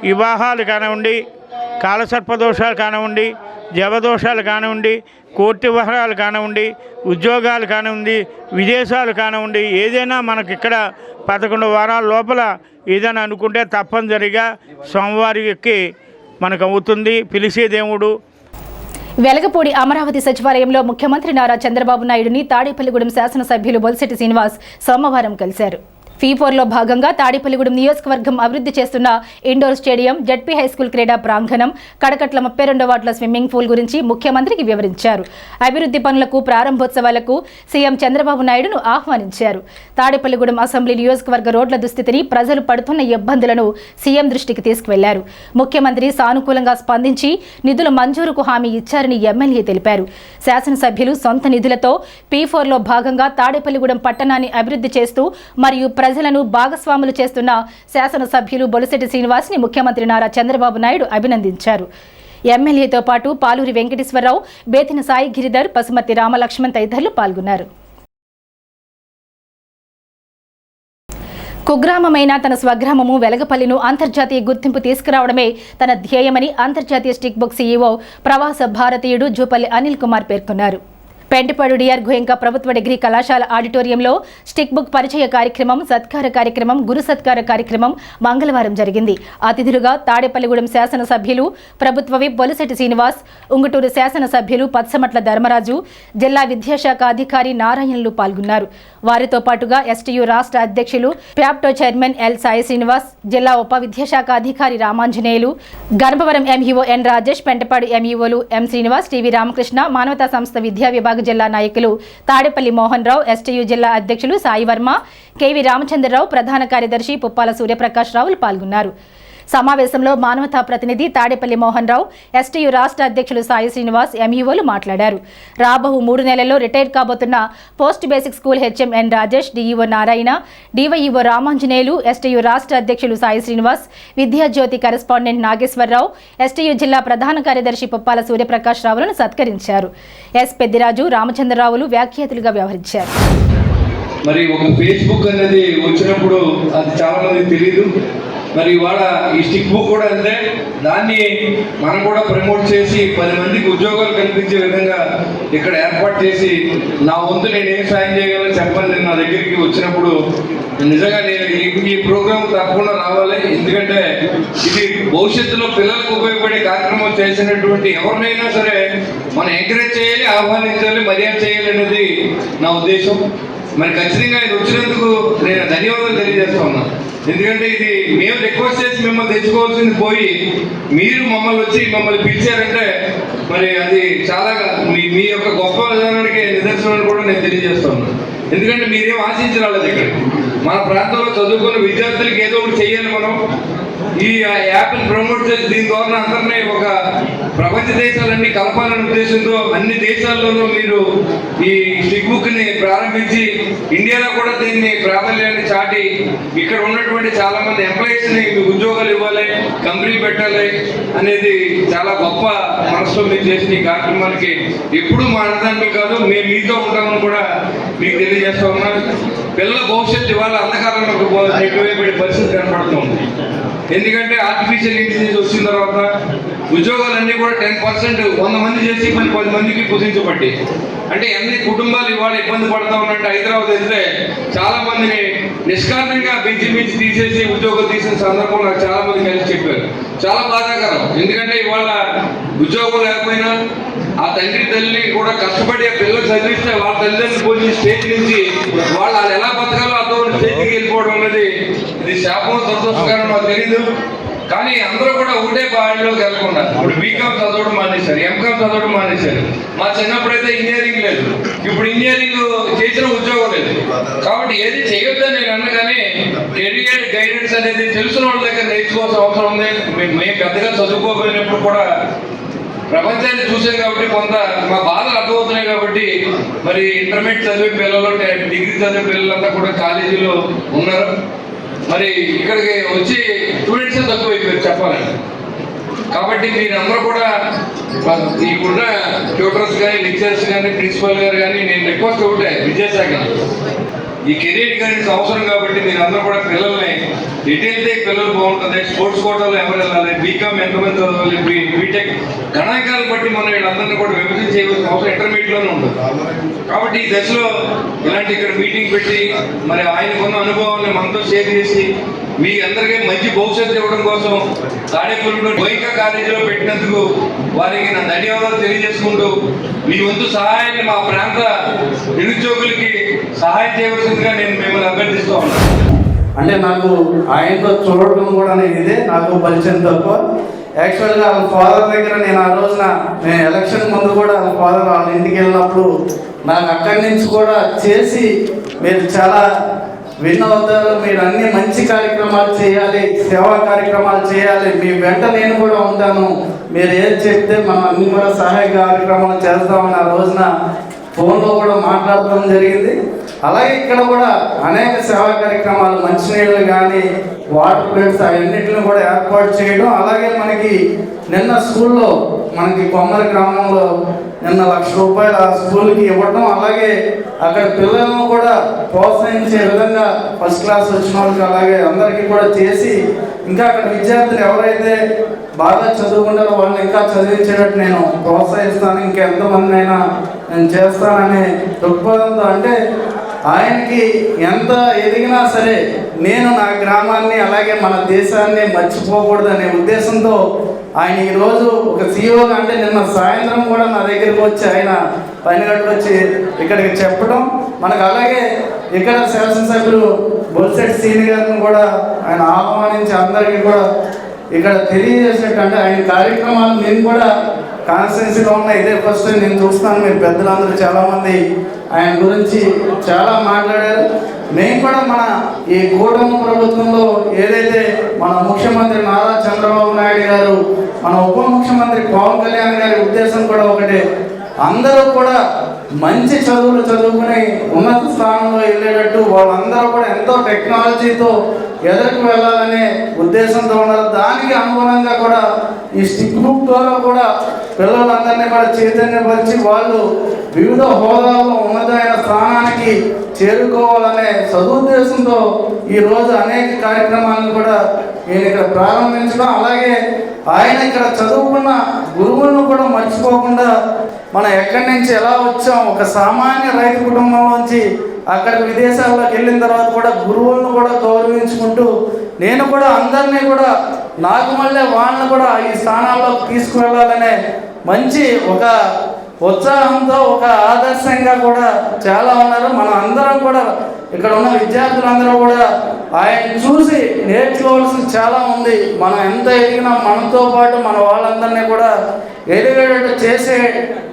వివాహాలు కానివ్వండి, కాలసర్పదోషాలు కానివ్వండి, జపదోషాలు కానివ్వండి, కోర్టు వ్యవహారాలు కానివ్వండి, ఉద్యోగాలు కానివ్వండి, విదేశాలు కానివ్వండి, ఏదైనా మనకి ఇక్కడ 11 వారాల లోపల ఏదైనా అనుకుంటే తప్పనిసరిగా స్వామివారికి మనకు అవుతుంది. పిలిచే దేవుడు. వెలగపూడి అమరావతి సచివాలయంలో ముఖ్యమంత్రి నారా చంద్రబాబు నాయుడుని తాడేపల్లిగూడెం శాసనసభ్యులు బొలిశెట్టి శ్రీనివాస్ సోమవారం కలిశారు. ఫీ4లో భాగంగా తాడేపల్లిగూడెం నియోజకవర్గం అభివృద్ధి చేస్తున్న ఇండోర్ స్టేడియం, జడ్పీ హైస్కూల్ క్రీడా ప్రాంగణం, కడకట్ల 32వ వార్డుల స్విమ్మింగ్ పూల్ గురించి ముఖ్యమంత్రికి వివరించారు. అభివృద్ధి పనులకు, ప్రారంభోత్సవాలకు సీఎం చంద్రబాబు నాయుడును ఆహ్వానించారు. తాడేపల్లిగూడెం అసెంబ్లీ నియోజకవర్గ రోడ్ల దుస్థితిని, ప్రజలు పడుతున్న ఇబ్బందులను సీఎం దృష్టికి తీసుకువెళ్లారు. ముఖ్యమంత్రి సానుకూలంగా స్పందించి నిధుల మంజూరుకు హామీ ఇచ్చారని ఎమ్మెల్యే తెలిపారు. శాసనసభ్యులు సొంత నిధులతో పీ4లో భాగంగా తాడేపల్లిగూడెం పట్టణాన్ని అభివృద్ధి చేస్తూ మరియు ప్రజలను భాగస్వాములు చేస్తున్న శాసనసభ్యులు బొలిశెట్టి శ్రీనివాస్ని ముఖ్యమంత్రి నారా చంద్రబాబు నాయుడు అభినందించారు. ఎమ్మెల్యేతో పాటు పాలూరి వెంకటేశ్వరరావు, బేతిన సాయి గిరిధర్, పసుమర్తి రామలక్ష్మణ్ తదితరులు పాల్గొన్నారు. కుగ్రామమైన తన స్వగ్రామము వెలగపల్లిను అంతర్జాతీయ గుర్తింపు తీసుకురావడమే తన ధ్యేయమని అంతర్జాతీయ స్టిక్ బుక్ సీఈఓ, ప్రవాస భారతీయుడు జూపల్లి అనిల్ కుమార్ పేర్కొన్నారు. పెంటపాడు డిఆర్ గోయంక ప్రభుత్వ డిగ్రీ కళాశాల ఆడిటోరియంలో స్టిక్ బుక్ పరిచయ కార్యక్రమం, సత్కార కార్యక్రమం, గురు సత్కార కార్యక్రమం మంగళవారం జరిగింది. అతిథులుగా తాడేపల్లిగూడెం శాసనసభ్యులు, ప్రభుత్వ విప్ బొలిశెట్టి శ్రీనివాస్, ఉంగుటూరు శాసనసభ్యులు పత్సమట్ల ధర్మరాజు, జిల్లా విద్యాశాఖ అధికారి నారాయణలు పాల్గొన్నారు. వారితో పాటుగా ఎస్టీయూ రాష్ట్ర అధ్యక్షులు, ప్యాప్టో చైర్మన్ ఎల్ సాయి శ్రీనివాస్, జిల్లా ఉప విద్యాశాఖ అధికారి రామాంజనేయులు, గర్భవరం ఎంఈఓ ఎన్ రాజేష్, పెంటపాడు ఎంఈఓలు ఎం శ్రీనివాస్, టీవీ రామకృష్ణ, మానవతా సంస్థ విద్యా విభాగ జిల్లా నాయకులు తాడేపల్లి మోహన్ రావు, ఎస్టీయూ జిల్లా అధ్యక్షులు సాయి వర్మ, కేవీ రామచంద్రరావు, ప్రధాన కార్యదర్శి పుప్పాల సూర్యప్రకాష్ రావులు పాల్గొన్నారు. సమావేశంలో మానవతా ప్రతినిధి తాడేపల్లి మోహన్ రావు, ఎస్టీయూ రాష్ట్ర అధ్యక్షులు సాయి శ్రీనివాస్, ఎంఈఓలు మాట్లాడారు. రాబో 3 నెలల్లో రిటైర్ కాబోతున్న post basic school HM N Rajesh, DEO Narayana, DYEO Ramanjaneyulu, STU రాష్ట్ర అధ్యక్షులు సాయి శ్రీనివాస్, విద్యాజ్యోతి కరెస్పాండెంట్ నాగేశ్వరరావు, ఎస్టీయూ జిల్లా ప్రధాన కార్యదర్శి పుప్పాల సూర్యప్రకాష్ రావులను సత్కరించారు. ఎస్ పెద్దిరాజు, రామచంద్రరావులు వ్యాఖ్యాతలుగా వ్యవహరించారు. మరి ఒక ఫేస్బుక్ అనేది వచ్చినప్పుడు అది చాలా మందికి తెలియదు. మరి ఇవాళ ఈ స్టిక్ బుక్ కూడా అంటే దాన్ని మనం కూడా ప్రమోట్ చేసి 10 మందికి ఉద్యోగాలు కల్పించే విధంగా ఇక్కడ ఏర్పాటు చేసి నా వంతు నేను ఏం సాయం చేయగలను చెప్పండి నా దగ్గరికి వచ్చినప్పుడు నిజంగా నేను ఈ ప్రోగ్రాం తప్పకుండా రావాలి. ఎందుకంటే ఇది భవిష్యత్తులో పిల్లలకు ఉపయోగపడే కార్యక్రమం చేసినటువంటి ఎవరినైనా సరే మనం ఎంకరేజ్ చేయాలి, ఆహ్వానించాలి, మర్యాద చేయాలి అనేది నా ఉద్దేశం. మరి ఖచ్చితంగా ఇది వచ్చినందుకు నేను ధన్యవాదాలు తెలియజేస్తా ఉన్నాను. ఎందుకంటే ఇది మేము రిక్వెస్ట్ చేసి మిమ్మల్ని తెచ్చుకోవాల్సింది పోయి మీరు మమ్మల్ని వచ్చి మమ్మల్ని పిలిచారంటే మరి అది చాలా మీ యొక్క గొప్ప విధానానికి నిదర్శనాన్ని కూడా నేను తెలియజేస్తాను. ఎందుకంటే మీరేం ఆశించి రాలేదు. ఇక్కడ మన ప్రాంతంలో చదువుకున్న విద్యార్థులకి ఏదో ఒకటి చేయాలి. మనం ఈ యాప్ని ప్రమోట్ చేసి దీని ద్వారా అందరినీ ఒక ప్రపంచ దేశాలన్నీ కలపాలనే ఉద్దేశంతో అన్ని దేశాల్లోనూ మీరు ఈ స్టిక్ బుక్ని ప్రారంభించి ఇండియాలో కూడా దీన్ని ప్రాబల్యాన్ని చాటి ఇక్కడ ఉన్నటువంటి చాలా మంది ఎంప్లాయీస్ని ఉద్యోగాలు ఇవ్వాలి, కంపెనీ పెట్టాలి అనేది చాలా గొప్ప మనసులో మీరు చేసిన ఈ కార్యక్రమానికి ఎప్పుడు మా అన్నదాన్ని కాదు, మేము మీతో ఉంటామని కూడా మీకు తెలియజేస్తా ఉన్నాం. పిల్లల భవిష్యత్తు ఇవాళ అంధకారంలో ఎక్కువైపోయే పరిస్థితి కనపడుతుంది. ఎందుకంటే ఆర్టిఫిషియల్ ఇంటెలిజెన్స్ వచ్చిన తర్వాత ఉద్యోగాలన్నీ కూడా 10% 100 మంది చేసి 10 మందికి కుదించబట్టి అంటే ఎన్ని కుటుంబాలు ఇవాళ ఇబ్బంది పడతా ఉన్నట్టు హైదరాబాద్ వెళ్తే చాలా మందిని నిష్కారణంగా బెంచి తీసేసి ఉద్యోగం తీసిన సందర్భం నాకు చాలా మంది కలిసి చెప్పారు. చాలా బాధాకరం. ఎందుకంటే ఇవాళ ఉద్యోగం లేకపోయినా ఆ తండ్రి తల్లి కూడా కష్టపడి ఆ పిల్లలు చదివిస్తే వాళ్ళ తల్లిదండ్రులు పోయి స్టేట్ నుంచి వాళ్ళు ఎలా బతకాలో అర్థం పంచాయతీకి వెళ్ళిపోవడం అనేది ఇది శాపం దురదృష్టకరం నాకు తెలీదు. కానీ అందరూ కూడా ఒకటే బాడీలోకి వెళ్ళకుండా ఇప్పుడు బీకామ్ చదవడం మానేశారు, ఎంకామ్ చదవడం మానేశారు. మా చిన్నప్పుడైతే ఇంజనీరింగ్ లేదు, ఇప్పుడు ఇంజనీరింగ్ చేసిన ఉద్యోగం లేదు. కాబట్టి ఏది చేయొద్దని నేను అన్నగానే కెరియర్ గైడెన్స్ అనేది తెలిసిన వాళ్ళ దగ్గర నేర్చుకోవాల్సిన అవసరం ఉంది. మేము పెద్దగా చదువుకోపోయినప్పుడు కూడా ప్రపంచాన్ని చూసాం కాబట్టి కొంత మా బాధలు అర్థమవుతున్నాయి. కాబట్టి మరి ఇంటర్మీడియట్ చదివే పిల్లలు, డిగ్రీ చదివే పిల్లలంతా కూడా కాలేజీలో ఉన్నారు. మరి ఇక్కడికి వచ్చి స్టూడెంట్స్ తక్కువ అయిపోయారు చెప్పాలంటే. కాబట్టి మీరందరూ కూడా ఇప్పుడున్న ట్యూటర్స్ కానీ, లెక్చరర్స్ కానీ, ప్రిన్సిపల్ గారు కానీ నేను రిక్వెస్ట్ ఒకటే, విద్యాశాఖ ఈ కెరీర్ గైడెన్స్ అవసరం కాబట్టి మీరందరూ కూడా పిల్లల్ని ఎటు వెళ్తే పిల్లలు బాగుంటుంది, స్పోర్ట్స్ కోటాలో ఎవరు వెళ్ళాలి, బీకామ్ ఎంతమంది చదవాలి, బీటెక్ గణాంకాలను బట్టి మనం వీళ్ళందరినీ కూడా విభజన చేయవలసిన అవసరం ఇంటర్మీడియట్లోనే ఉంటుంది. కాబట్టి ఈ దశలో ఇలాంటి ఇక్కడ మీటింగ్ పెట్టి మరి ఆయనకున్న అనుభవాన్ని మనతో షేర్ చేసి మీ అందరికీ మంచి భవిష్యత్తు ఇవ్వడం కోసం తాడేపల్లిలో బోయిక కాలేజీలో పెట్టినందుకు వారికి నా ధన్యవాదాలు తెలియజేసుకుంటూ మీ వంతు సహాయాన్ని మా ప్రాంత నిరుద్యోగులకి సహాయం చేయవలసిందిగా నేను మిమ్మల్ని అభ్యర్థిస్తూ ఉన్నాను. అంటే నాకు ఆయనతో చూడటం కూడా ఇదే నాకు పరిచయం తక్కువ. యాక్చువల్గా వాళ్ళ ఫాదర్ దగ్గర నేను ఆ రోజున నేను ఎలక్షన్ ముందు కూడా వాళ్ళ ఫాదర్ వాళ్ళ ఇంటికి వెళ్ళినప్పుడు నాకు అక్కడి నుంచి కూడా చేసి మీరు చాలా విన్ అవుతారు, మీరు అన్ని మంచి కార్యక్రమాలు చేయాలి, సేవా కార్యక్రమాలు చేయాలి, మీ వెంట నేను కూడా ఉంటాను, మీరు ఏది చెప్తే మనం అన్ని కూడా సహాయ కార్యక్రమాలు చేస్తామని ఆ రోజున ఫోన్లో కూడా మాట్లాడటం జరిగింది. అలాగే ఇక్కడ కూడా అనేక సేవా కార్యక్రమాలు, మంచినీళ్ళు కానీ, వాటర్ ప్లేట్స్ అవన్నిటిని కూడా ఏర్పాటు చేయడం. అలాగే మనకి నిన్న స్కూల్లో మనకి కొమ్మరి గ్రామంలో నిన్న ₹1,00,000 ఆ స్కూల్కి ఇవ్వడం, అలాగే అక్కడ పిల్లలను కూడా ప్రోత్సహించే విధంగా ఫస్ట్ క్లాస్ వచ్చిన వాళ్ళకి అలాగే అందరికీ కూడా చేసి ఇంకా అక్కడ విద్యార్థులు ఎవరైతే బాగా చదువుకుంటారో వాళ్ళని ఇంకా చదివించేటట్టు నేను ప్రోత్సహిస్తాను, ఇంకెంతమంది అయినా నేను చేస్తాననే దృక్పథంతో. అంటే ఆయనకి ఎంత ఎదిగినా సరే నేను నా గ్రామాన్ని అలాగే మన దేశాన్ని మర్చిపోకూడదనే ఉద్దేశంతో ఆయన ఈరోజు ఒక సీఈఓగా, అంటే నిన్న సాయంత్రం కూడా నా దగ్గరికి వచ్చి ఆయన పని వచ్చి ఇక్కడికి చెప్పడం మనకు, అలాగే ఇక్కడ శాసనసభ్యులు బొల్సెట్ సీని గారిని కూడా ఆయన ఆహ్వానించి అందరికీ కూడా ఇక్కడ తెలియజేసినట్టు. అంటే ఆయన కార్యక్రమాలు నేను కూడా కాన్స్టిట్యున్సీలో ఉన్న ఇదే ఫస్ట్ టైం నేను చూస్తాను. మీరు పెద్దలందరూ చాలామంది ఆయన గురించి చాలా మాట్లాడారు. మేము కూడా మన ఈ కూటమి ప్రభుత్వంలో ఏదైతే మన ముఖ్యమంత్రి నారా చంద్రబాబు నాయుడు గారు, మన ఉప ముఖ్యమంత్రి పవన్ కళ్యాణ్ గారి ఉద్దేశం కూడా ఒకటే, అందరూ కూడా మంచి చదువులు చదువుకుని ఉన్నత స్థానంలో వెళ్ళేటట్టు వాళ్ళందరూ కూడా ఎంతో టెక్నాలజీతో ఎదురుకు వెళ్ళాలనే ఉద్దేశంతో ఉన్నారు. దానికి అనుగుణంగా కూడా ఈ స్టిక్ బుక్ ద్వారా కూడా పిల్లలందరినీ కూడా చైతన్యపరిచి వాళ్ళు వివిధ హోదాల్లో ఉన్నతమైన స్థానానికి చేరుకోవాలనే సదుద్దేశంతో ఈరోజు అనేక కార్యక్రమాలను కూడా నేను ఇక్కడ ప్రారంభించడం, అలాగే ఆయన ఇక్కడ చదువుకున్న గురువులను కూడా మర్చిపోకుండా మనం ఎక్కడి నుంచి ఎలా వచ్చాం, ఒక సామాన్య రైతు కుటుంబంలోంచి అక్కడ విదేశాల్లోకి వెళ్ళిన తర్వాత కూడా గురువులను కూడా గౌరవించుకుంటూ నేను కూడా అందరినీ కూడా నాకు మళ్ళీ వాళ్ళని కూడా ఈ స్థానాల్లోకి తీసుకువెళ్ళాలనే మంచి ఒక ఉత్సాహంతో ఒక ఆదర్శంగా కూడా చాలా ఉన్నారు. మనం అందరం కూడా ఇక్కడ ఉన్న విద్యార్థులందరూ కూడా ఆయన చూసి నేర్చుకోవాల్సింది చాలా ఉంది. మనం ఎంత ఎదిగినా మనతో పాటు మన వాళ్ళందరినీ కూడా ఎదిగేటట్టు చేసే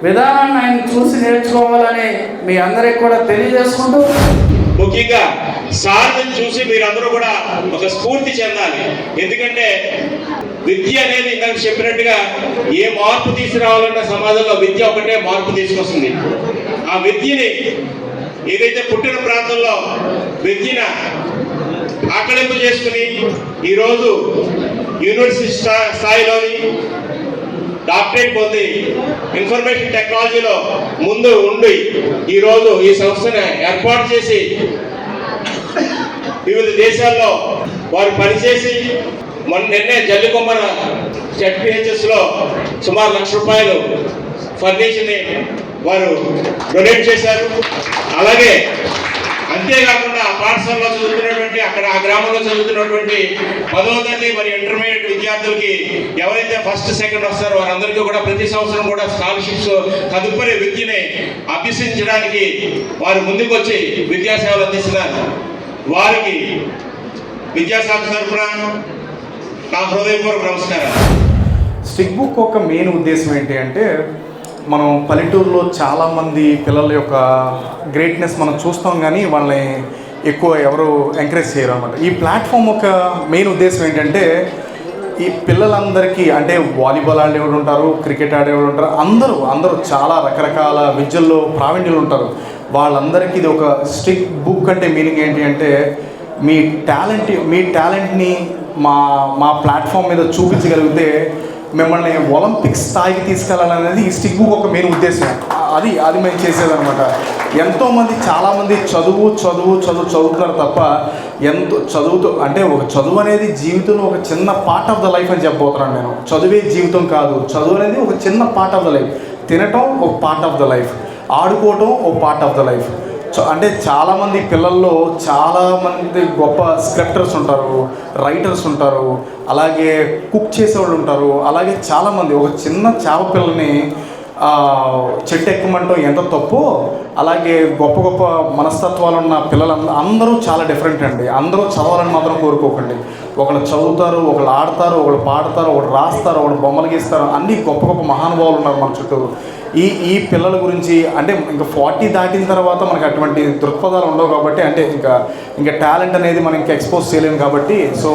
విధానాన్ని ఆయన చూసి నేర్చుకోవాలని మీ అందరికి కూడా తెలియజేసుకుంటూ, ముఖ్యంగా సార్ని చూసి మీరందరూ కూడా ఒక స్ఫూర్తి చెందాలి. ఎందుకంటే విద్య అనేది ఇందాక చెప్పినట్టుగా ఏ మార్పు తీసుకురావాలన్న సమాజంలో విద్య ఒకటే మార్పు తీసుకొస్తుంది. ఆ విద్యని ఏదైతే పుట్టిన ప్రాంతంలో విద్యను ఆకలింపు చేసుకుని ఈరోజు యూనివర్సిటీ స్థాయిలోని డాక్టరేట్ పొంది ఇన్ఫర్మేషన్ టెక్నాలజీలో ముందు ఉండి ఈరోజు ఈ సంస్థను ఏర్పాటు చేసి వివిధ దేశాల్లో వారు పనిచేసి నిన్నే జల్లికొమ్మన ZPHSలో సుమారు ₹1,00,000 ఫర్నిచర్ని వారు డొనేట్ చేశారు. అలాగే అంతేకాకుండా పాఠశాలలో చదువుతున్నటువంటి అక్కడ ఆ గ్రామంలో చదువుతున్నటువంటి 10వ తరగతి మరి ఇంటర్మీడియట్ విద్యార్థులకి ఎవరైతే ఫస్ట్ సెకండ్ వస్తారో వారందరికీ కూడా ప్రతి సంవత్సరం కూడా స్కాలర్షిప్స్ తదుపరి విద్యని అభ్యసించడానికి వారు ముందుకు వచ్చి విద్యాసేవలు అందిస్తున్నారు. వారికి విద్యాశాఖ తరఫున నా హృదయపూర్వక నమస్కారం. స్టిక్ బుక్ యొక్క మెయిన్ ఉద్దేశం ఏంటి అంటే, మనం పల్లెటూరులో చాలామంది పిల్లల యొక్క గ్రేట్నెస్ మనం చూస్తాం, కానీ వాళ్ళని ఎక్కువ ఎవరు ఎంకరేజ్ చేయరు అనమాట. ఈ ప్లాట్ఫామ్ యొక్క మెయిన్ ఉద్దేశం ఏంటంటే, ఈ పిల్లలందరికీ అంటే వాలీబాల్ ఆడేవాడు ఉంటారు, క్రికెట్ ఆడేవాడు ఉంటారు, అందరూ చాలా రకరకాల విద్యల్లో ప్రావీణ్యులు ఉంటారు. వాళ్ళందరికీ ఇది ఒక స్టిక్ బుక్ అంటే మీనింగ్ ఏంటి అంటే, మీ టాలెంట్ని మా ప్లాట్ఫామ్ మీద చూపించగలిగితే మిమ్మల్ని ఒలింపిక్స్ స్థాయికి తీసుకెళ్ళాలనేది ఈ స్టిక్ బుక్ ఒక మెయిన్ ఉద్దేశం. అది మేము చేసేదనమాట. ఎంతోమంది చాలామంది చదువుతున్నారు తప్ప చదువుతూ అంటే ఒక చదువు అనేది జీవితంలో ఒక చిన్న పార్ట్ ఆఫ్ ద లైఫ్ అని చెప్పబోతున్నాను నేను. చదువే జీవితం కాదు, చదువు అనేది ఒక చిన్న పార్ట్ ఆఫ్ ద లైఫ్. తినటం ఒక పార్ట్ ఆఫ్ ద లైఫ్, ఆడుకోవటం ఒక పార్ట్ ఆఫ్ ద లైఫ్. అంటే చాలామంది పిల్లల్లో చాలామంది గొప్ప స్క్రిప్టర్స్ ఉంటారు, రైటర్స్ ఉంటారు, అలాగే కుక్ చేసేవాళ్ళు ఉంటారు. అలాగే చాలామంది ఒక చిన్న చేప పిల్లని చెట్టు ఎక్కమంటూ ఎంత తప్పు, అలాగే గొప్ప గొప్ప మనస్తత్వాలు ఉన్న అందరూ చాలా డిఫరెంట్ అండి. అందరూ చదవాలని మాత్రం కోరుకోకండి. ఒకళ్ళు చదువుతారు, ఒకళ్ళు ఆడతారు, ఒకళ్ళు పాడతారు, ఒకళ్ళు రాస్తారు, ఒకళ్ళు బొమ్మలు గీస్తారు. అన్ని గొప్ప గొప్ప మహానుభావులు ఉన్నారు మన చుట్టూ. ఈ పిల్లల గురించి అంటే ఇంకా 40 దాటిన తర్వాత మనకి అటువంటి దృక్పథాలు ఉండవు కాబట్టి, అంటే ఇంకా టాలెంట్ అనేది మనం ఇంకా ఎక్స్పోజ్ చేయలేము కాబట్టి, సో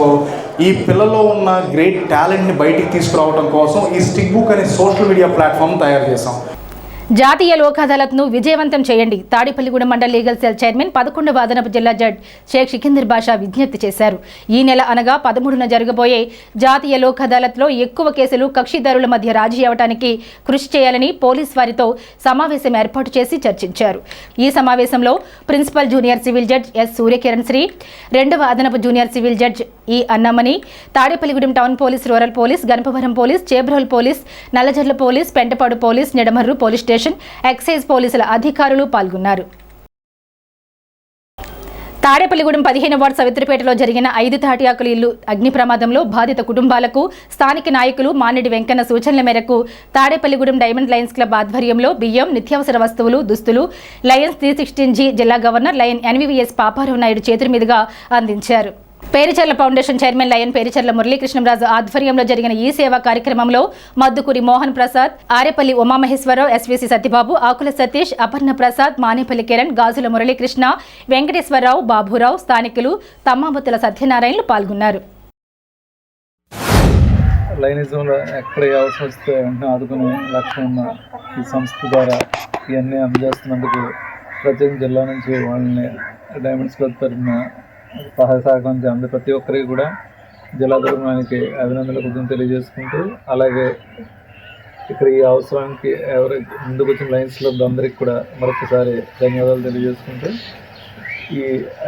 ఈ పిల్లల్లో ఉన్న గ్రేట్ టాలెంట్ని బయటికి తీసుకురావడం కోసం ఈ స్టిక్ బుక్ అనే సోషల్ మీడియా ప్లాట్ఫామ్ తయారు చేసాం. జాతీయ లోక్ అదాలత్ను విజయవంతం చేయండి. తాడేపల్లిగూడెం మండల లీగల్ సెల్ చైర్మన్ 11వ అదనపు జిల్లా జడ్జ్ షేక్ సికిందర్ బాషా విజ్ఞప్తి చేశారు. ఈ నెల అనగా 13న జరగబోయే జాతీయ లోక్ అదాలత్లో ఎక్కువ కేసులు కక్షిదారుల మధ్య రాజీ అవ్వడానికి కృషి చేయాలని పోలీస్ వారితో సమావేశం ఏర్పాటు చేసి చర్చించారు. ఈ సమావేశంలో principal junior civil judge S Suryakiran Sri, 2వ అదనపు junior civil judge E Annamani, Tadepalligudem town police, rural police, Ganapavaram police, Chebrol police, Nallajerla police, Pentapadu police, Nidamarru police station, excise పోలీసుల అధికారులు పాల్గొన్నారు. తాడేపల్లిగూడెం 15వ వార్డు సవిత్రిపేటలో జరిగిన 5 తాటియాకుల ఇల్లు అగ్ని ప్రమాదంలో బాధిత కుటుంబాలకు స్థానిక నాయకులు మానిడి వెంకన్న సూచనల మేరకు తాడేపల్లిగూడెం డైమండ్ లయన్స్ క్లబ్ ఆధ్వర్యంలో బియ్యం, నిత్యావసర వస్తువులు, దుస్తులు లయన్స్ 316G జిల్లా గవర్నర్ లయన్ ఎన్వీవీఎస్ పాపారావు నాయుడు చేతుల మీదుగా అందించారు. Pericherla foundation chairman lion Pericherla Murali Krishna Raju ఆధ్వర్యంలో జరిగిన ఈ సేవా కార్యక్రమంలో మద్దుకూరి మోహన్ ప్రసాద్, ఆరేపల్లి ఉమామహేశ్వరరావు, ఎస్వీసీ సత్యబాబు, ఆకుల సతీష్, అపర్ణ ప్రసాద్, మానేపల్లి కిరణ్, గాజుల మురళీకృష్ణ, వెంకటేశ్వరరావు, బాబురావు, స్థానికులు తమ్మాబుత్తుల సత్యనారాయణలు పాల్గొన్నారు. లైనిజంలో ఎక్కడ అవసరం వస్తే వెంటనే ఆదుకునే లక్ష్యం ఉన్న ఈ సంస్థ ద్వారా ఇవన్నీ అందజేస్తున్నందుకు ప్రత్యేక జిల్లా నుంచి వాళ్ళని డైమండ్స్ క్లబ్ తరఫున సహాయ సహకారం ప్రతి ఒక్కరికి కూడా జిల్లా తరఫునానికి అభినందనలు కృతజ్ఞతలు తెలియజేసుకుంటూ, అలాగే ఇక్కడ ఈ అవసరానికి ఎవరి ముందుకు వచ్చిన లయన్స్ క్లబ్ అందరికీ కూడా మరొకసారి ధన్యవాదాలు తెలియజేసుకుంటూ, ఈ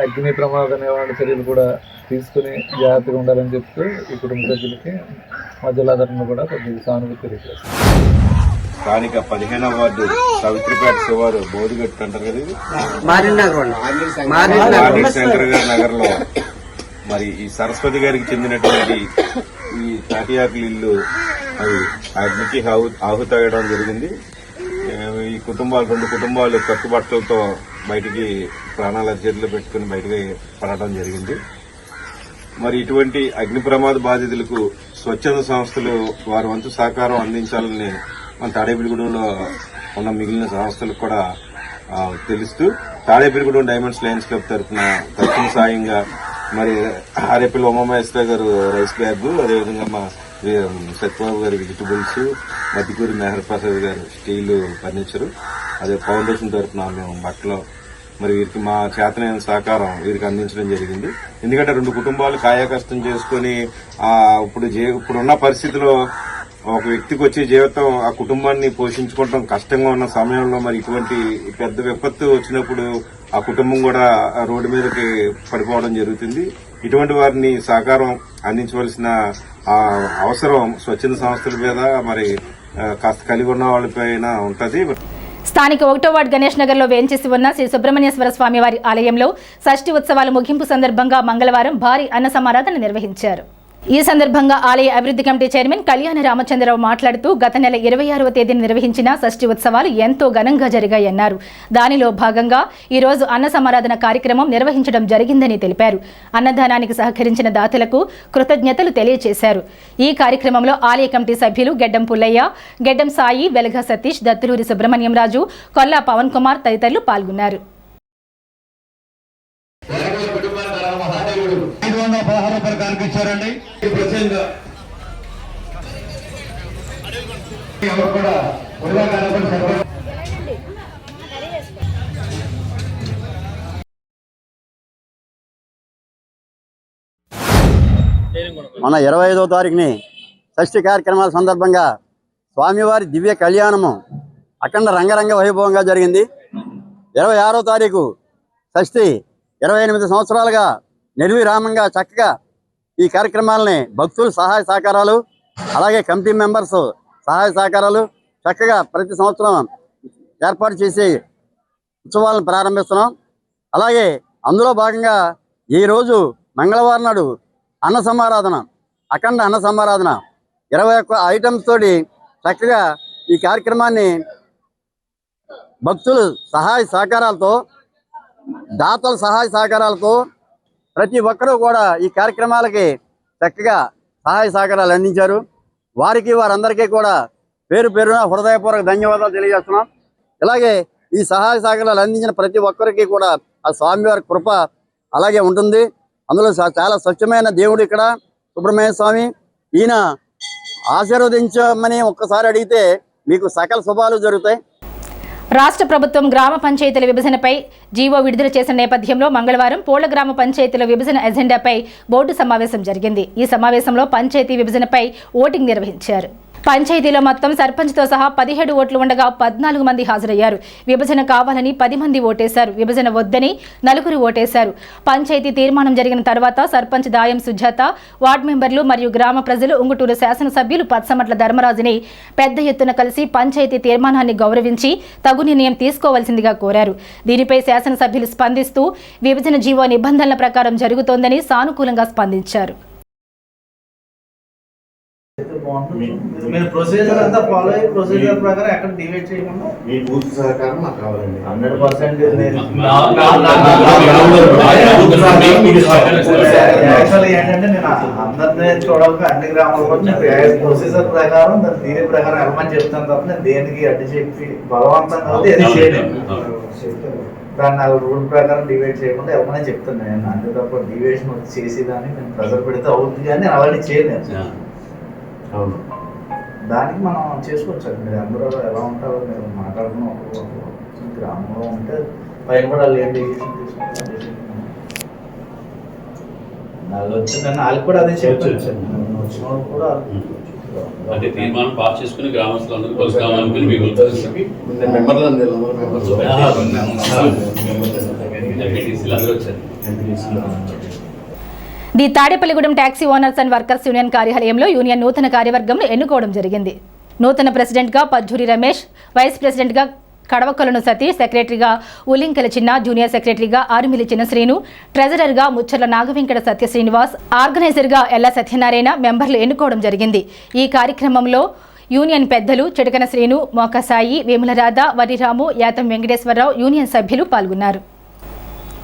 అగ్ని ప్రమాద నివారణ చర్యలు కూడా తీసుకుని జాగ్రత్తగా ఉండాలని చెప్తూ ఈ కుటుంబ సభ్యులకి మా జిల్లా తరఫున కూడా కొద్దిగా సానుభూతి తెలియజేస్తాం. స్థానిక 15వ వార్డు సవిత్రిపేట శివారు బోధిగట్టు అంటారు కదా, ఇది శంకర్ గారి నగర్లో మరి ఈ సరస్వతి గారికి చెందినటువంటి ఈ తాటియాకుల ఇల్లు అది అగ్నికి ఆహుతయ్యడం జరిగింది. ఈ కుటుంబాలు 2 కుటుంబాలు కట్టుబట్టలతో బయటికి ప్రాణాల చేతులు పెట్టుకుని బయటకి పడటం జరిగింది. మరి ఇటువంటి అగ్ని ప్రమాద బాధితులకు స్వచ్ఛంద సంస్థలు వారి వంతు సహకారం అందించాలని మన తాడేపల్లిగూడెంలో ఉన్న మిగిలిన సంస్థలకు కూడా తెలుస్తూ తాడేపల్లిగూడెం డైమండ్స్ లయన్స్ క్లబ్ తరఫున తక్షణ సాయంగా మరి ఆరేపల్లి ఉమామహేశ్వర గారు రైస్ బ్యాగ్, అదేవిధంగా మా సత్యబాబు గారు వెజిటబుల్స్, మధ్యకూరి మెహర్ ప్రసాద్ గారు స్టీల్ ఫర్నిచర్, అదే ఫౌండేషన్ తరఫున మేము బట్టలు మరి వీరికి మా చేతనైన సహకారం వీరికి అందించడం జరిగింది. ఎందుకంటే 2 కుటుంబాలు కాయకష్టం చేసుకుని ఇప్పుడున్న పరిస్థితిలో ఒక వ్యక్తికి వచ్చే జీవితం ఆ కుటుంబాన్ని పోషించుకోవడం కష్టంగా ఉన్న సమయంలో మరి ఇటువంటి పెద్ద విపత్తు వచ్చినప్పుడు ఆ కుటుంబం కూడా రోడ్డు మీదకి పడిపోవడం జరుగుతుంది. ఇటువంటి వారిని సహకారం అందించవలసిన అవసరం స్వచ్ఛంద సంస్థల మీద మరి కాస్త కలిగి ఉన్న వాళ్ళపైన ఉంటది. స్థానిక 1వ వార్డు గణేష్ నగర్ లో వేంచేసి ఉన్న శ్రీ సుబ్రహ్మణ్యేశ్వర స్వామి వారి ఆలయంలో షష్ఠి ఉత్సవాల ముగింపు సందర్భంగా మంగళవారం భారీ అన్న సమారాధన నిర్వహించారు. ఈ సందర్భంగా ఆలయ అభివృద్ధి కమిటీ చైర్మన్ కళ్యాణ రామచంద్రరావు మాట్లాడుతూ గత నెల 26వ తేదీన నిర్వహించిన షష్ఠి ఉత్సవాలు ఎంతో ఘనంగా జరిగాయన్నారు. దానిలో భాగంగా ఈ రోజు అన్న సమారాధన కార్యక్రమం నిర్వహించడం జరిగిందని తెలిపారు. అన్నదానానికి సహకరించిన దాతలకు కృతజ్ఞతలు తెలియజేశారు. ఈ కార్యక్రమంలో ఆలయ కమిటీ సభ్యులు గెడ్డం పుల్లయ్య, గెడ్డం సాయి, వెలగ సతీష్, దత్తులూరి సుబ్రహ్మణ్యం రాజు, కొల్లా పవన్ కుమార్ తదితరులు పాల్గొన్నారు. 516 రూపాయలు కనిపించారండి. ఎవరు కూడా మన 25వ తారీఖుని షష్ఠి కార్యక్రమాల సందర్భంగా స్వామివారి దివ్య కళ్యాణము అఖండ రంగరంగ వైభవంగా జరిగింది. 26వ తారీఖు షష్ఠి 28 సంవత్సరాలుగా నిర్విరామంగా చక్కగా ఈ కార్యక్రమాలని భక్తుల సహాయ సహకారాలు, అలాగే కమిటీ మెంబర్స్ సహాయ సహకారాలు చక్కగా ప్రతి సంవత్సరం ఏర్పాటు చేసి ఉత్సవాలను ప్రారంభిస్తున్నాం. అలాగే అందులో భాగంగా ఈరోజు మంగళవారం నాడు అన్న సమారాధన, అఖండ అన్న సమారాధన 21 ఐటమ్స్ తోటి చక్కగా ఈ కార్యక్రమాన్ని భక్తులు సహాయ సహకారాలతో, దాతల సహాయ సహకారాలతో ప్రతి ఒక్కరూ కూడా ఈ కార్యక్రమాలకి చక్కగా సహాయ సహకారాలు అందించారు. వారందరికీ కూడా పేరు పేరున హృదయపూర్వక ధన్యవాదాలు తెలియజేస్తున్నాం. ఇలాగే ఈ సహాయ సహకారాలు అందించిన ప్రతి ఒక్కరికి కూడా ఆ స్వామివారి కృప అలాగే ఉంటుంది. అందులో చాలా స్వచ్ఛమైన దేవుడు ఇక్కడ సుబ్రహ్మణ్య స్వామి. ఈయన ఆశీర్వదించమని ఒక్కసారి అడిగితే మీకు సకల శుభాలు జరుగుతాయి. రాష్ట్ర ప్రభుత్వం గ్రామ పంచాయతీల విభజనపై జీవో విడుదల చేసిన నేపథ్యంలో మంగళవారం పోళ్ల గ్రామ పంచాయతీల విభజన ఎజెండాపై బోర్డు సమావేశం జరిగింది. ఈ సమావేశంలో పంచాయతీ విభజనపై ఓటింగ్ నిర్వహించారు. పంచాయతీలో మొత్తం సర్పంచ్తో సహా 17 ఓట్లు ఉండగా 14 మంది హాజరయ్యారు. విభజన కావాలని 10 మంది ఓటేశారు. విభజన వద్దని 4 ఓటేశారు. పంచాయతీ తీర్మానం జరిగిన తర్వాత సర్పంచ్ దాయం సుజాత, వార్డు మెంబర్లు మరియు గ్రామ ప్రజలు ఉంగుటూరు శాసనసభ్యులు పచ్చమట్ల ధర్మరాజుని పెద్ద ఎత్తున కలిసి పంచాయతీ తీర్మానాన్ని గౌరవించి తగు నిర్ణయం తీసుకోవాల్సిందిగా కోరారు. దీనిపై శాసనసభ్యులు స్పందిస్తూ విభజన జీవో నిబంధనల ప్రకారం జరుగుతోందని సానుకూలంగా స్పందించారు. మీరు ప్రొసీజర్ అంతా ఫాలో అయ్యి ప్రొసీజర్ ప్రకారం ఎక్కడ డివైడ్ చేయకుండా మీ పూర్తి సహకారం మాకు కావాలండి. 100% యాక్చువల్లీ ఏంటంటే నేను అందరినీ చూడక అన్ని గ్రామాలకు ప్రొసీజర్ ప్రకారం దాని థియరీ ప్రకారం వెళ్ళమని చెప్తాను తప్ప నేను దేనికి అడ్డు చెప్పి బలవంతంగా అయితే ఏది చేయలేదు. దాన్ని రూల్ ప్రకారం డివైడ్ చేయకుండా ఎవరైనా చెప్తాను నేను. అంతే తప్ప డివైషన్ చేసేదాన్ని నేను ప్రెజర్ పెడితే అవుతుంది కానీ నేను అలాంటి చేయలేదు. అవును, దానికి మనం చేసుకోవచ్చు. మీరు అందరూ ఎలా ఉంటారో మీరు మాట్లాడుకుని ఒక గ్రామంలో ఉంటే పైన కూడా వాళ్ళు ఏం డెసిషన్ తీసుకుంటారు. వాళ్ళు వచ్చిందని వాళ్ళకి కూడా అదే చెప్పచ్చు. వచ్చిన వాళ్ళు కూడా అంటే తీర్మానం పాస్ చేసుకుని గ్రామస్తులందరూ కలుసుకోవాలని the Tadepalligudem taxi owners and workers union కార్యాలయంలో యూనియన్ నూతన కార్యవర్గంను ఎన్నుకోవడం జరిగింది. నూతన ప్రెసిడెంట్గా పజ్జూరి రమేష్, వైస్ ప్రెసిడెంట్గా కడవకొలను సతీష్, సెక్రటరీగా ఉలింకల చిన్న, జూనియర్ సెక్రటరీగా ఆరుమిలి చిన్న శ్రీను, ట్రెజరర్గా ముచ్చర్ల నాగవెంకట సత్య శ్రీనివాస్, ఆర్గనైజర్గా ఎల్ల సత్యనారాయణ మెంబర్లు ఎన్నుకోవడం జరిగింది. ఈ కార్యక్రమంలో యూనియన్ పెద్దలు చిటకన శ్రీను, మోకసాయి, వేములరాధ, వరిరాము, యాతం వెంకటేశ్వరరావు యూనియన్ సభ్యులు పాల్గొన్నారు.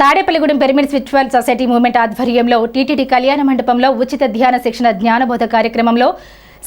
Tadepalligudem pyramid spiritual society movement ఆధ్వర్యంలో టీటీడీ కళ్యాణ మండపంలో ఉచిత ధ్యాన శిక్షణ జ్ఞానబోధ కార్యక్రమంలో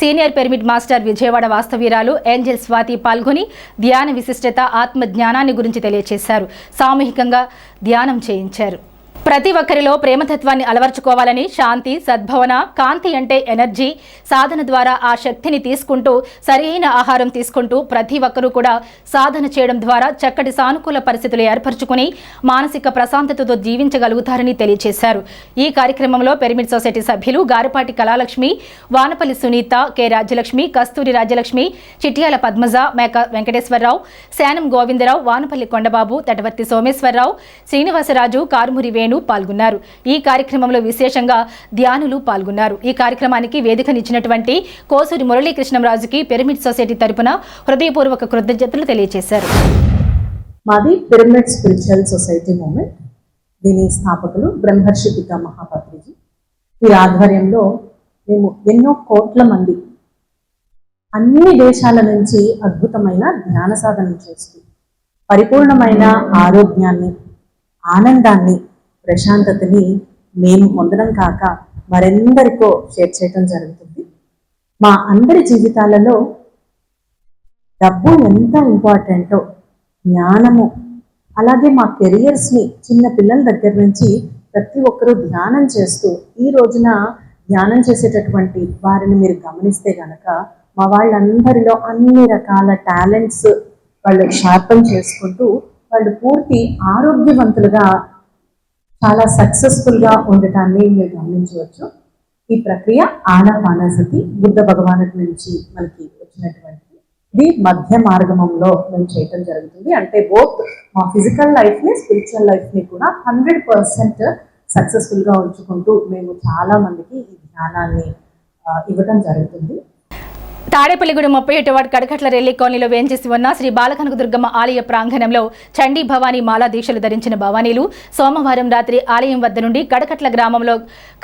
సీనియర్ పిరమిడ్ మాస్టర్ విజయవాడ వాస్తవీరాలు ఏంజెల్ స్వాతి పాల్గొని ధ్యాన విశిష్టత, ఆత్మ జ్ఞానాన్ని గురించి తెలియజేశారు. సామూహికంగా ధ్యానం చేయించారు. ప్రతి ఒక్కరిలో ప్రేమతత్వాన్ని అలవర్చుకోవాలని, శాంతి, సద్భావన, కాంతి అంటే ఎనర్జీ, సాధన ద్వారా ఆ శక్తిని తీసుకుంటూ సరైన ఆహారం తీసుకుంటూ ప్రతి ఒక్కరూ కూడా సాధన చేయడం ద్వారా చక్కటి సానుకూల పరిస్థితులు ఏర్పరచుకుని మానసిక ప్రశాంతతతో జీవించగలుగుతారని తెలియజేశారు. ఈ కార్యక్రమంలో పిరమిడ్ సొసైటీ సభ్యులు గారపాటి కళాలక్ష్మి, వానపల్లి సునీత, కె రాజ్యలక్ష్మి, కస్తూరి రాజ్యలక్ష్మి, చిట్యాల పద్మజ, మేక వెంకటేశ్వరరావు, శానం గోవిందరావు, వానపల్లి కొండబాబు, తటవర్తి సోమేశ్వరరావు, శ్రీనివాసరాజు, కారుమూరి వేణు పాల్గొన్నారు. ఈ కార్యక్రమంలో విశేషంగా ధ్యానులు పాల్గొన్నారు. ఈ కార్యక్రమానికి వేదికనిచ్చినటువంటి కోసూరి మురళీకృష్ణంరాజుకి పిరమిడ్ సొసైటీ తరపున హృదయపూర్వక కృతజ్ఞతలు తెలియజేశారు. మాది పిరమిడ్ స్పిరిచువల్ సొసైటీ మూవ్మెంట్. దీని స్థాపకులు బ్రహ్మర్షి పితామహ పత్రిజీ. వీరి ఆధ్వర్యంలో మేము ఎన్నో కోట్ల మంది అన్ని దేశాల నుంచి అద్భుతమైన ధ్యాన సాధన చేస్తూ పరిపూర్ణమైన ఆరోగ్యాన్ని, ఆనందాన్ని, ప్రశాంతతని మేము పొందడం కాక మరెందరికో షేర్ చేయడం జరుగుతుంది. మా అందరి జీవితాలలో డబ్బు ఎంత ఇంపార్టెంటో, జ్ఞానము, అలాగే మా కెరియర్స్ని చిన్న పిల్లల దగ్గర నుంచి ప్రతి ఒక్కరూ ధ్యానం చేస్తూ, ఈ రోజున ధ్యానం చేసేటటువంటి వారిని మీరు గమనిస్తే కనుక మా వాళ్ళందరిలో అన్ని రకాల టాలెంట్స్ వాళ్ళు షార్పన్ చేసుకుంటూ వాళ్ళు పూర్తి ఆరోగ్యవంతులుగా చాలా సక్సెస్ఫుల్గా ఉండటాన్ని మీరు గమనించవచ్చు. ఈ ప్రక్రియ ఆనాపానసతి బుద్ధ భగవానుడి నుంచి మనకి వచ్చినటువంటి ఇది మధ్య మార్గంలో మేము చేయటం జరుగుతుంది. అంటే బోత్ మా ఫిజికల్ లైఫ్ని, స్పిరిచువల్ లైఫ్ని కూడా 100% సక్సెస్ఫుల్గా ఉంచుకుంటూ మేము చాలా మందికి ఈ ధ్యానాన్ని ఇవ్వటం జరుగుతుంది. తాడేపల్లిగూడెం 31వ వార్డు కడకట్ల రెల్లి కాలనీలో వేంచేసి ఉన్న శ్రీ బాలకనకదుర్గమ్మ ఆలయ ప్రాంగణంలో చండీ భవానీ మాలా దీక్షలు ధరించిన భవానీలు సోమవారం రాత్రి ఆలయం వద్ద నుండి కడకట్ల గ్రామంలో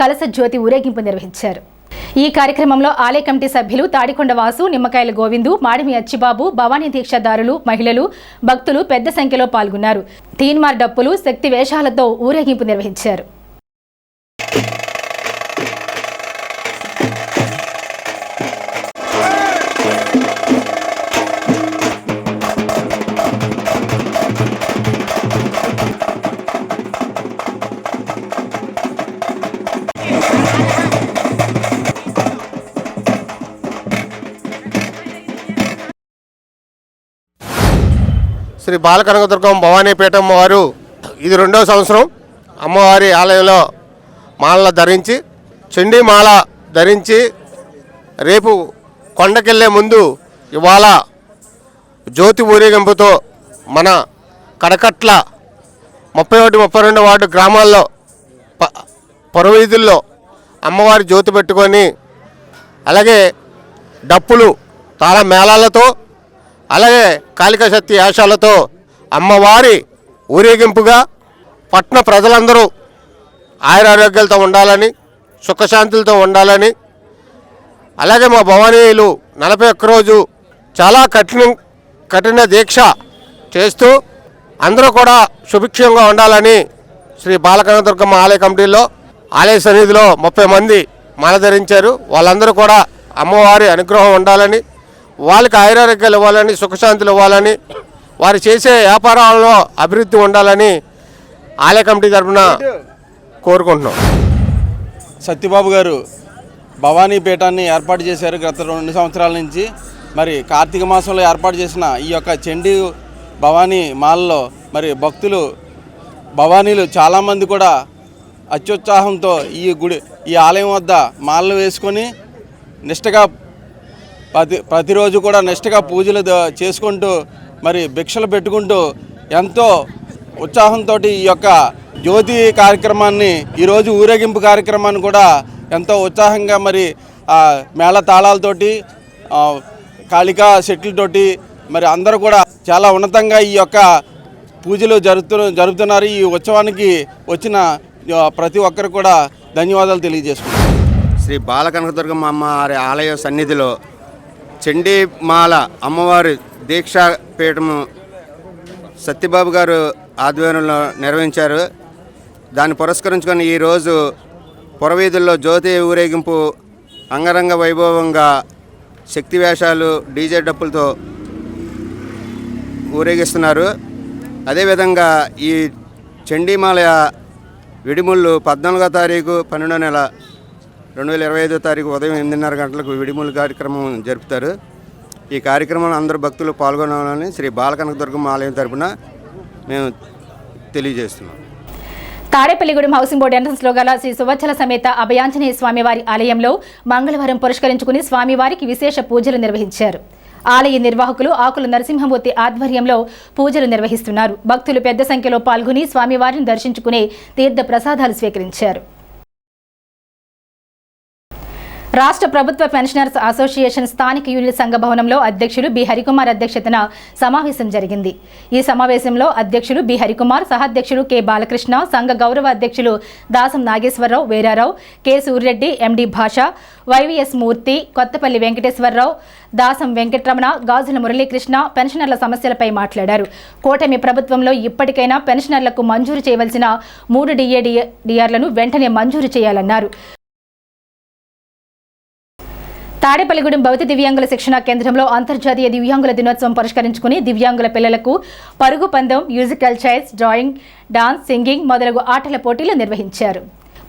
కలశ జ్యోతి ఊరేగింపు నిర్వహించారు. ఈ కార్యక్రమంలో ఆలయ కమిటీ సభ్యులు తాడికొండ వాసు, నిమ్మకాయల గోవిందు, మాడిమి అచ్చిబాబు, భవానీ దీక్షాదారులు, మహిళలు, భక్తులు పెద్ద సంఖ్యలో పాల్గొన్నారు. తీన్మార్ డప్పులు, శక్తి వేషాలతో ఊరేగింపు నిర్వహించారు. శ్రీ బాలకనకదుర్గం భవానీపీఠమ్మ వారు ఇది 2వ సంవత్సరం అమ్మవారి ఆలయంలో మాల ధరించి, చండీ మాల ధరించి రేపు కొండకెళ్ళే ముందు ఇవాళ జ్యోతి ఊరేగింపుతో మన కడకట్ల 31, 32 వార్డు గ్రామాల్లో పొరవీధుల్లో అమ్మవారి జ్యోతి పెట్టుకొని, అలాగే డప్పులు, తాళ మేళాలతో, అలాగే కాళికా శక్తి యాశాలతో అమ్మవారి ఊరేగింపుగా పట్టణ ప్రజలందరూ ఆయురారోగ్యాలతో ఉండాలని, సుఖశాంతులతో ఉండాలని, అలాగే మా భవానీయులు 41 రోజు చాలా కఠిన దీక్ష చేస్తూ అందరూ కూడా సుభిక్షంగా ఉండాలని శ్రీ బాలకనకదుర్గమ్మ ఆలయ కమిటీలో ఆలయ సన్నిధిలో 30 మంది మాల ధరించారు. వాళ్ళందరూ కూడా అమ్మవారి అనుగ్రహం ఉండాలని, వాళ్ళకి ఆయురారోగ్యాలు ఇవ్వాలని, సుఖశాంతులు ఇవ్వాలని, వారు చేసే వ్యాపారాల్లో అభివృద్ధి ఉండాలని ఆలయ కమిటీ తరఫున కోరుకుంటున్నాం. సత్యబాబు గారు భవానీ పీఠాన్ని ఏర్పాటు చేశారు గత 2 సంవత్సరాల నుంచి. మరి కార్తీక మాసంలో ఏర్పాటు చేసిన ఈ యొక్క చండీ భవానీ మాలలో మరి భక్తులు, భవానీలు చాలామంది కూడా అత్యుత్సాహంతో ఈ ఆలయం వద్ద మాలలు వేసుకొని నిష్టగా ప్రతిరోజు కూడా నిష్టగా పూజలు చేసుకుంటూ మరి భిక్షలు పెట్టుకుంటూ ఎంతో ఉత్సాహంతో ఈ యొక్క జ్యోతి కార్యక్రమాన్ని, ఈరోజు ఊరేగింపు కార్యక్రమాన్ని కూడా ఎంతో ఉత్సాహంగా మరి మేళ తాళాలతోటి, కాళికా సెట్లతోటి మరి అందరూ కూడా చాలా ఉన్నతంగా ఈ యొక్క పూజలు జరుపుతున్నారు. ఈ ఉత్సవానికి వచ్చిన ప్రతి ఒక్కరు కూడా ధన్యవాదాలు తెలియజేసుకుంటున్నారు. శ్రీ బాలకనకదుర్గమ్మ అమ్మవారి ఆలయ సన్నిధిలో చండీమాల అమ్మవారి దీక్షాపీఠము సత్యబాబు గారు ఆధ్వర్యంలో నిర్వహించారు. దాన్ని పురస్కరించుకొని ఈరోజు పొరవీధుల్లో జ్యోతి ఊరేగింపు అంగరంగ వైభవంగా శక్తి వేషాలు, డీజే డప్పులతో ఊరేగిస్తున్నారు. అదేవిధంగా ఈ చండీమాల విడిముళ్ళు 14వ తారీఖు 12వ నెల 2025వ తారీఖు ఉదయం 8:30 గంటలకు విడిముళ్ళు కార్యక్రమం జరుపుతారు. ఈ కార్యక్రమంలో అందరూ భక్తులు పాల్గొనాలని శ్రీ బాలకనకదుర్గమ్మ ఆలయం తరపున మేము తెలియజేస్తున్నాం. తాడేపల్లిగూడెం హౌసింగ్ బోర్డు ఎంట్రన్స్లో గల శ్రీ సువచ్చల సమేత అభయాంజనేయ స్వామివారి ఆలయంలో మంగళవారం పురస్కరించుకుని స్వామివారికి విశేష పూజలు నిర్వహించారు. ఆలయ నిర్వాహకులు ఆకుల నరసింహమూర్తి ఆధ్వర్యంలో పూజలు నిర్వహిస్తున్నారు. భక్తులు పెద్ద సంఖ్యలో పాల్గొని స్వామివారిని దర్శించుకుని తీర్థ ప్రసాదాలు స్వీకరించారు. రాష్ట్ర ప్రభుత్వ పెన్షనర్స్ అసోసియేషన్ స్థానిక యూనిట్ సంఘ భవనంలో అధ్యక్షులు బి హరికుమార్ అధ్యక్షతన సమావేశం జరిగింది. ఈ సమావేశంలో అధ్యక్షులు బి హరికుమార్, సహాధ్యక్షులు కె బాలకృష్ణ, సంఘ గౌరవ అధ్యక్షులు దాసం నాగేశ్వరరావు, వీరారావు, కె సూర్యరెడ్డి, ఎండి భాష, వైవిఎస్ మూర్తి, కొత్తపల్లి వెంకటేశ్వరరావు, దాసం వెంకటరమణ, గాజుల మురళీకృష్ణ పెన్షనర్ల సమస్యలపై మాట్లాడారు. కూటమి ప్రభుత్వంలో ఇప్పటికైనా పెన్షనర్లకు మంజూరు చేయవలసిన 3 డిఆర్లను వెంటనే మంజూరు చేయాలన్నారు. తాడేపల్లిగూడెం భౌతిక దివ్యాంగుల శిక్షణా కేంద్రంలో అంతర్జాతీయ దివ్యాంగుల దినోత్సవం పురస్కరించుకుని దివ్యాంగుల పిల్లలకు పరుగు పందెం, musical chairs, drawing, dance, singing మొదలగు ఆటల పోటీలు నిర్వహించారు.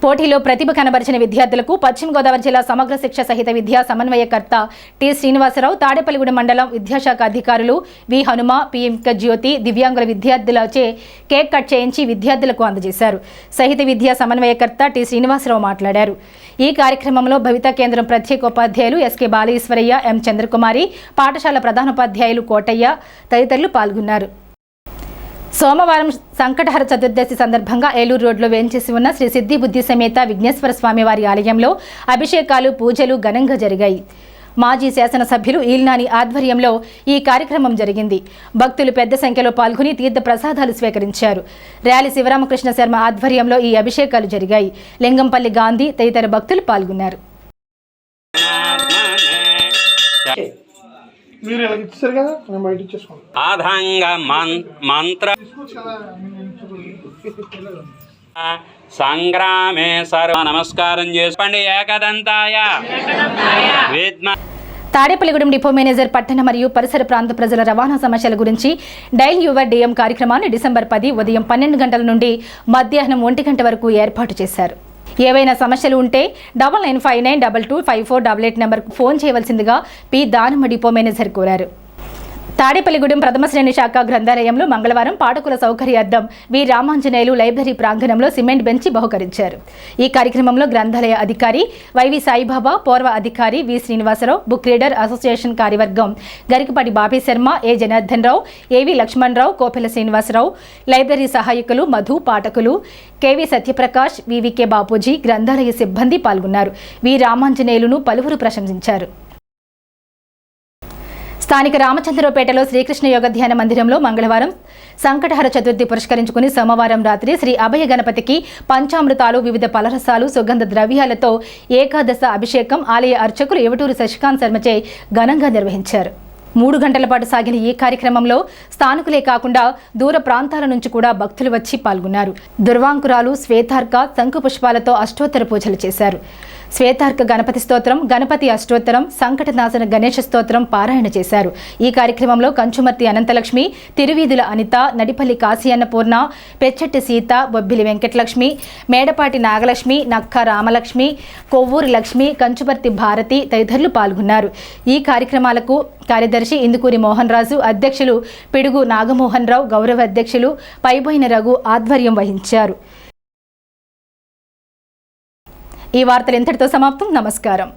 పోటీలో ప్రతిభ కనబరిచిన విద్యార్థులకు పశ్చిమ గోదావరి జిల్లా సమగ్ర శిక్ష సహిత విద్యా సమన్వయకర్త టి శ్రీనివాసరావు, తాడేపల్లిగూడెం మండలం విద్యాశాఖ అధికారులు వి హనుమ, పిఎం జ్యోతి దివ్యాంగుల విద్యార్థులచే కేక్ కట్ చేయించి విద్యార్థులకు అందజేశారు. సహిత విద్యా సమన్వయకర్త టి శ్రీనివాసరావు మాట్లాడారు. ఈ కార్యక్రమంలో భవిత కేంద్రం ప్రత్యేక ఉపాధ్యాయులు ఎస్కే బాలఈశ్వరయ్య, ఎం చంద్రకుమారి, పాఠశాల ప్రధానోపాధ్యాయులు కోటయ్య తదితరులు పాల్గొన్నారు. సోమవారం సంకటహర చతుర్దశి సందర్భంగా ఏలూరు రోడ్లో వేంచేసి ఉన్న శ్రీ సిద్ధి బుద్ధి సమేత విఘ్నేశ్వర స్వామివారి ఆలయంలో అభిషేకాలు, పూజలు ఘనంగా జరిగాయి. మాజీ శాసనసభ్యులు ఈల్నాని ఆధ్వర్యంలో ఈ కార్యక్రమం జరిగింది. భక్తులు పెద్ద సంఖ్యలో పాల్గొని తీర్థ ప్రసాదాలు స్వీకరించారు. ర్యాలీ శివరామకృష్ణ శర్మ ఆధ్వర్యంలో ఈ అభిషేకాలు జరిగాయి. లింగంపల్లి గాంధీ తదితర భక్తులు పాల్గొన్నారు. సంగ్రామే సర్వ నమస్కారం చేసుకోండి. ఏకదంతాయ తాడేపల్లిగూడెం డిపో మేనేజర్ పట్టణ మరియు పరిసర ప్రాంత ప్రజల రవాణా సమస్యల గురించి డైల్ యువర్ డిఎం కార్యక్రమాన్ని డిసెంబర్ 10 ఉదయం 12 గంటల నుండి మధ్యాహ్నం 1 గంట వరకు ఏర్పాటు చేశారు. ఏవైనా సమస్యలు ఉంటే 9959225488 నెంబర్కు ఫోన్ చేయవలసిందిగా పి దానమ్మ డిపో మేనేజర్ కోరారు. తాడేపల్లిగూడెం ప్రథమ శ్రేణి శాఖ గ్రంథాలయంలో మంగళవారం పాఠకుల సౌకర్యార్థం వి రామాంజనేయులు లైబ్రరీ ప్రాంగణంలో సిమెంట్ బెంచి బహుకరించారు. ఈ కార్యక్రమంలో గ్రంథాలయ అధికారి వైవి సాయిబాబా, పూర్వ అధికారి వి శ్రీనివాసరావు, బుక్ రీడర్ అసోసియేషన్ కార్యవర్గం గరికపాటి బాబీ శర్మ, ఏ జనార్దన్ రావు, ఏవి లక్ష్మణరావు, కోపెల శ్రీనివాసరావు, లైబ్రరీ సహాయకులు మధు, పాఠకులు కెవి సత్యప్రకాష్, వివికే బాపూజీ, గ్రంథాలయ సిబ్బంది పాల్గొన్నారు. వి రామాంజనేయులను పలువురు ప్రశంసించారు. స్థానిక రామచంద్రపేటలో శ్రీకృష్ణ యోగ ధ్యాన మందిరంలో మంగళవారం సంకటహర చతుర్థి పురస్కరించుకుని సోమవారం రాత్రి శ్రీ అభయ గణపతికి పంచామృతాలు, వివిధ పలరసాలు, సుగంధ ద్రవ్యాలతో ఏకాదశ అభిషేకం ఆలయ అర్చకులు ఎవటూరు శశికాంత్ శర్మచే ఘనంగా నిర్వహించారు. 3 గంటల పాటు సాగిన ఈ కార్యక్రమంలో స్థానికులే కాకుండా దూర ప్రాంతాల నుంచి కూడా భక్తులు వచ్చి పాల్గొన్నారు. దుర్వాంకురాలు, శ్వేతార్క, శంకు పుష్పాలతో అష్టోత్తర పూజలు చేశారు. శ్వేతార్క గణపతి స్తోత్రం, గణపతి అష్టోత్తరం, సంకటనాశన గణేష స్తోత్రం పారాయణ చేశారు. ఈ కార్యక్రమంలో కంచుమర్తి అనంతలక్ష్మి, తిరువీధుల అనిత, నడిపల్లి కాశీ అన్నపూర్ణ, పెచ్చట్టి సీత, బొబ్బిలి వెంకటలక్ష్మి, మేడపాటి నాగలక్ష్మి, నక్క రామలక్ష్మి, కొవ్వూరి లక్ష్మి, కంచుమర్తి భారతి తదితరులు పాల్గొన్నారు. ఈ కార్యక్రమాలకు కార్యదర్శి ఇందుకూరి మోహన్ రాజు, అధ్యక్షులు పిడుగు నాగమోహన్ రావు, గౌరవ అధ్యక్షులు పైబోయిన రఘు ఆధ్వర్యం వహించారు. ఈ వార్తలు ఇంతటితో సమాప్తం. నమస్కారం.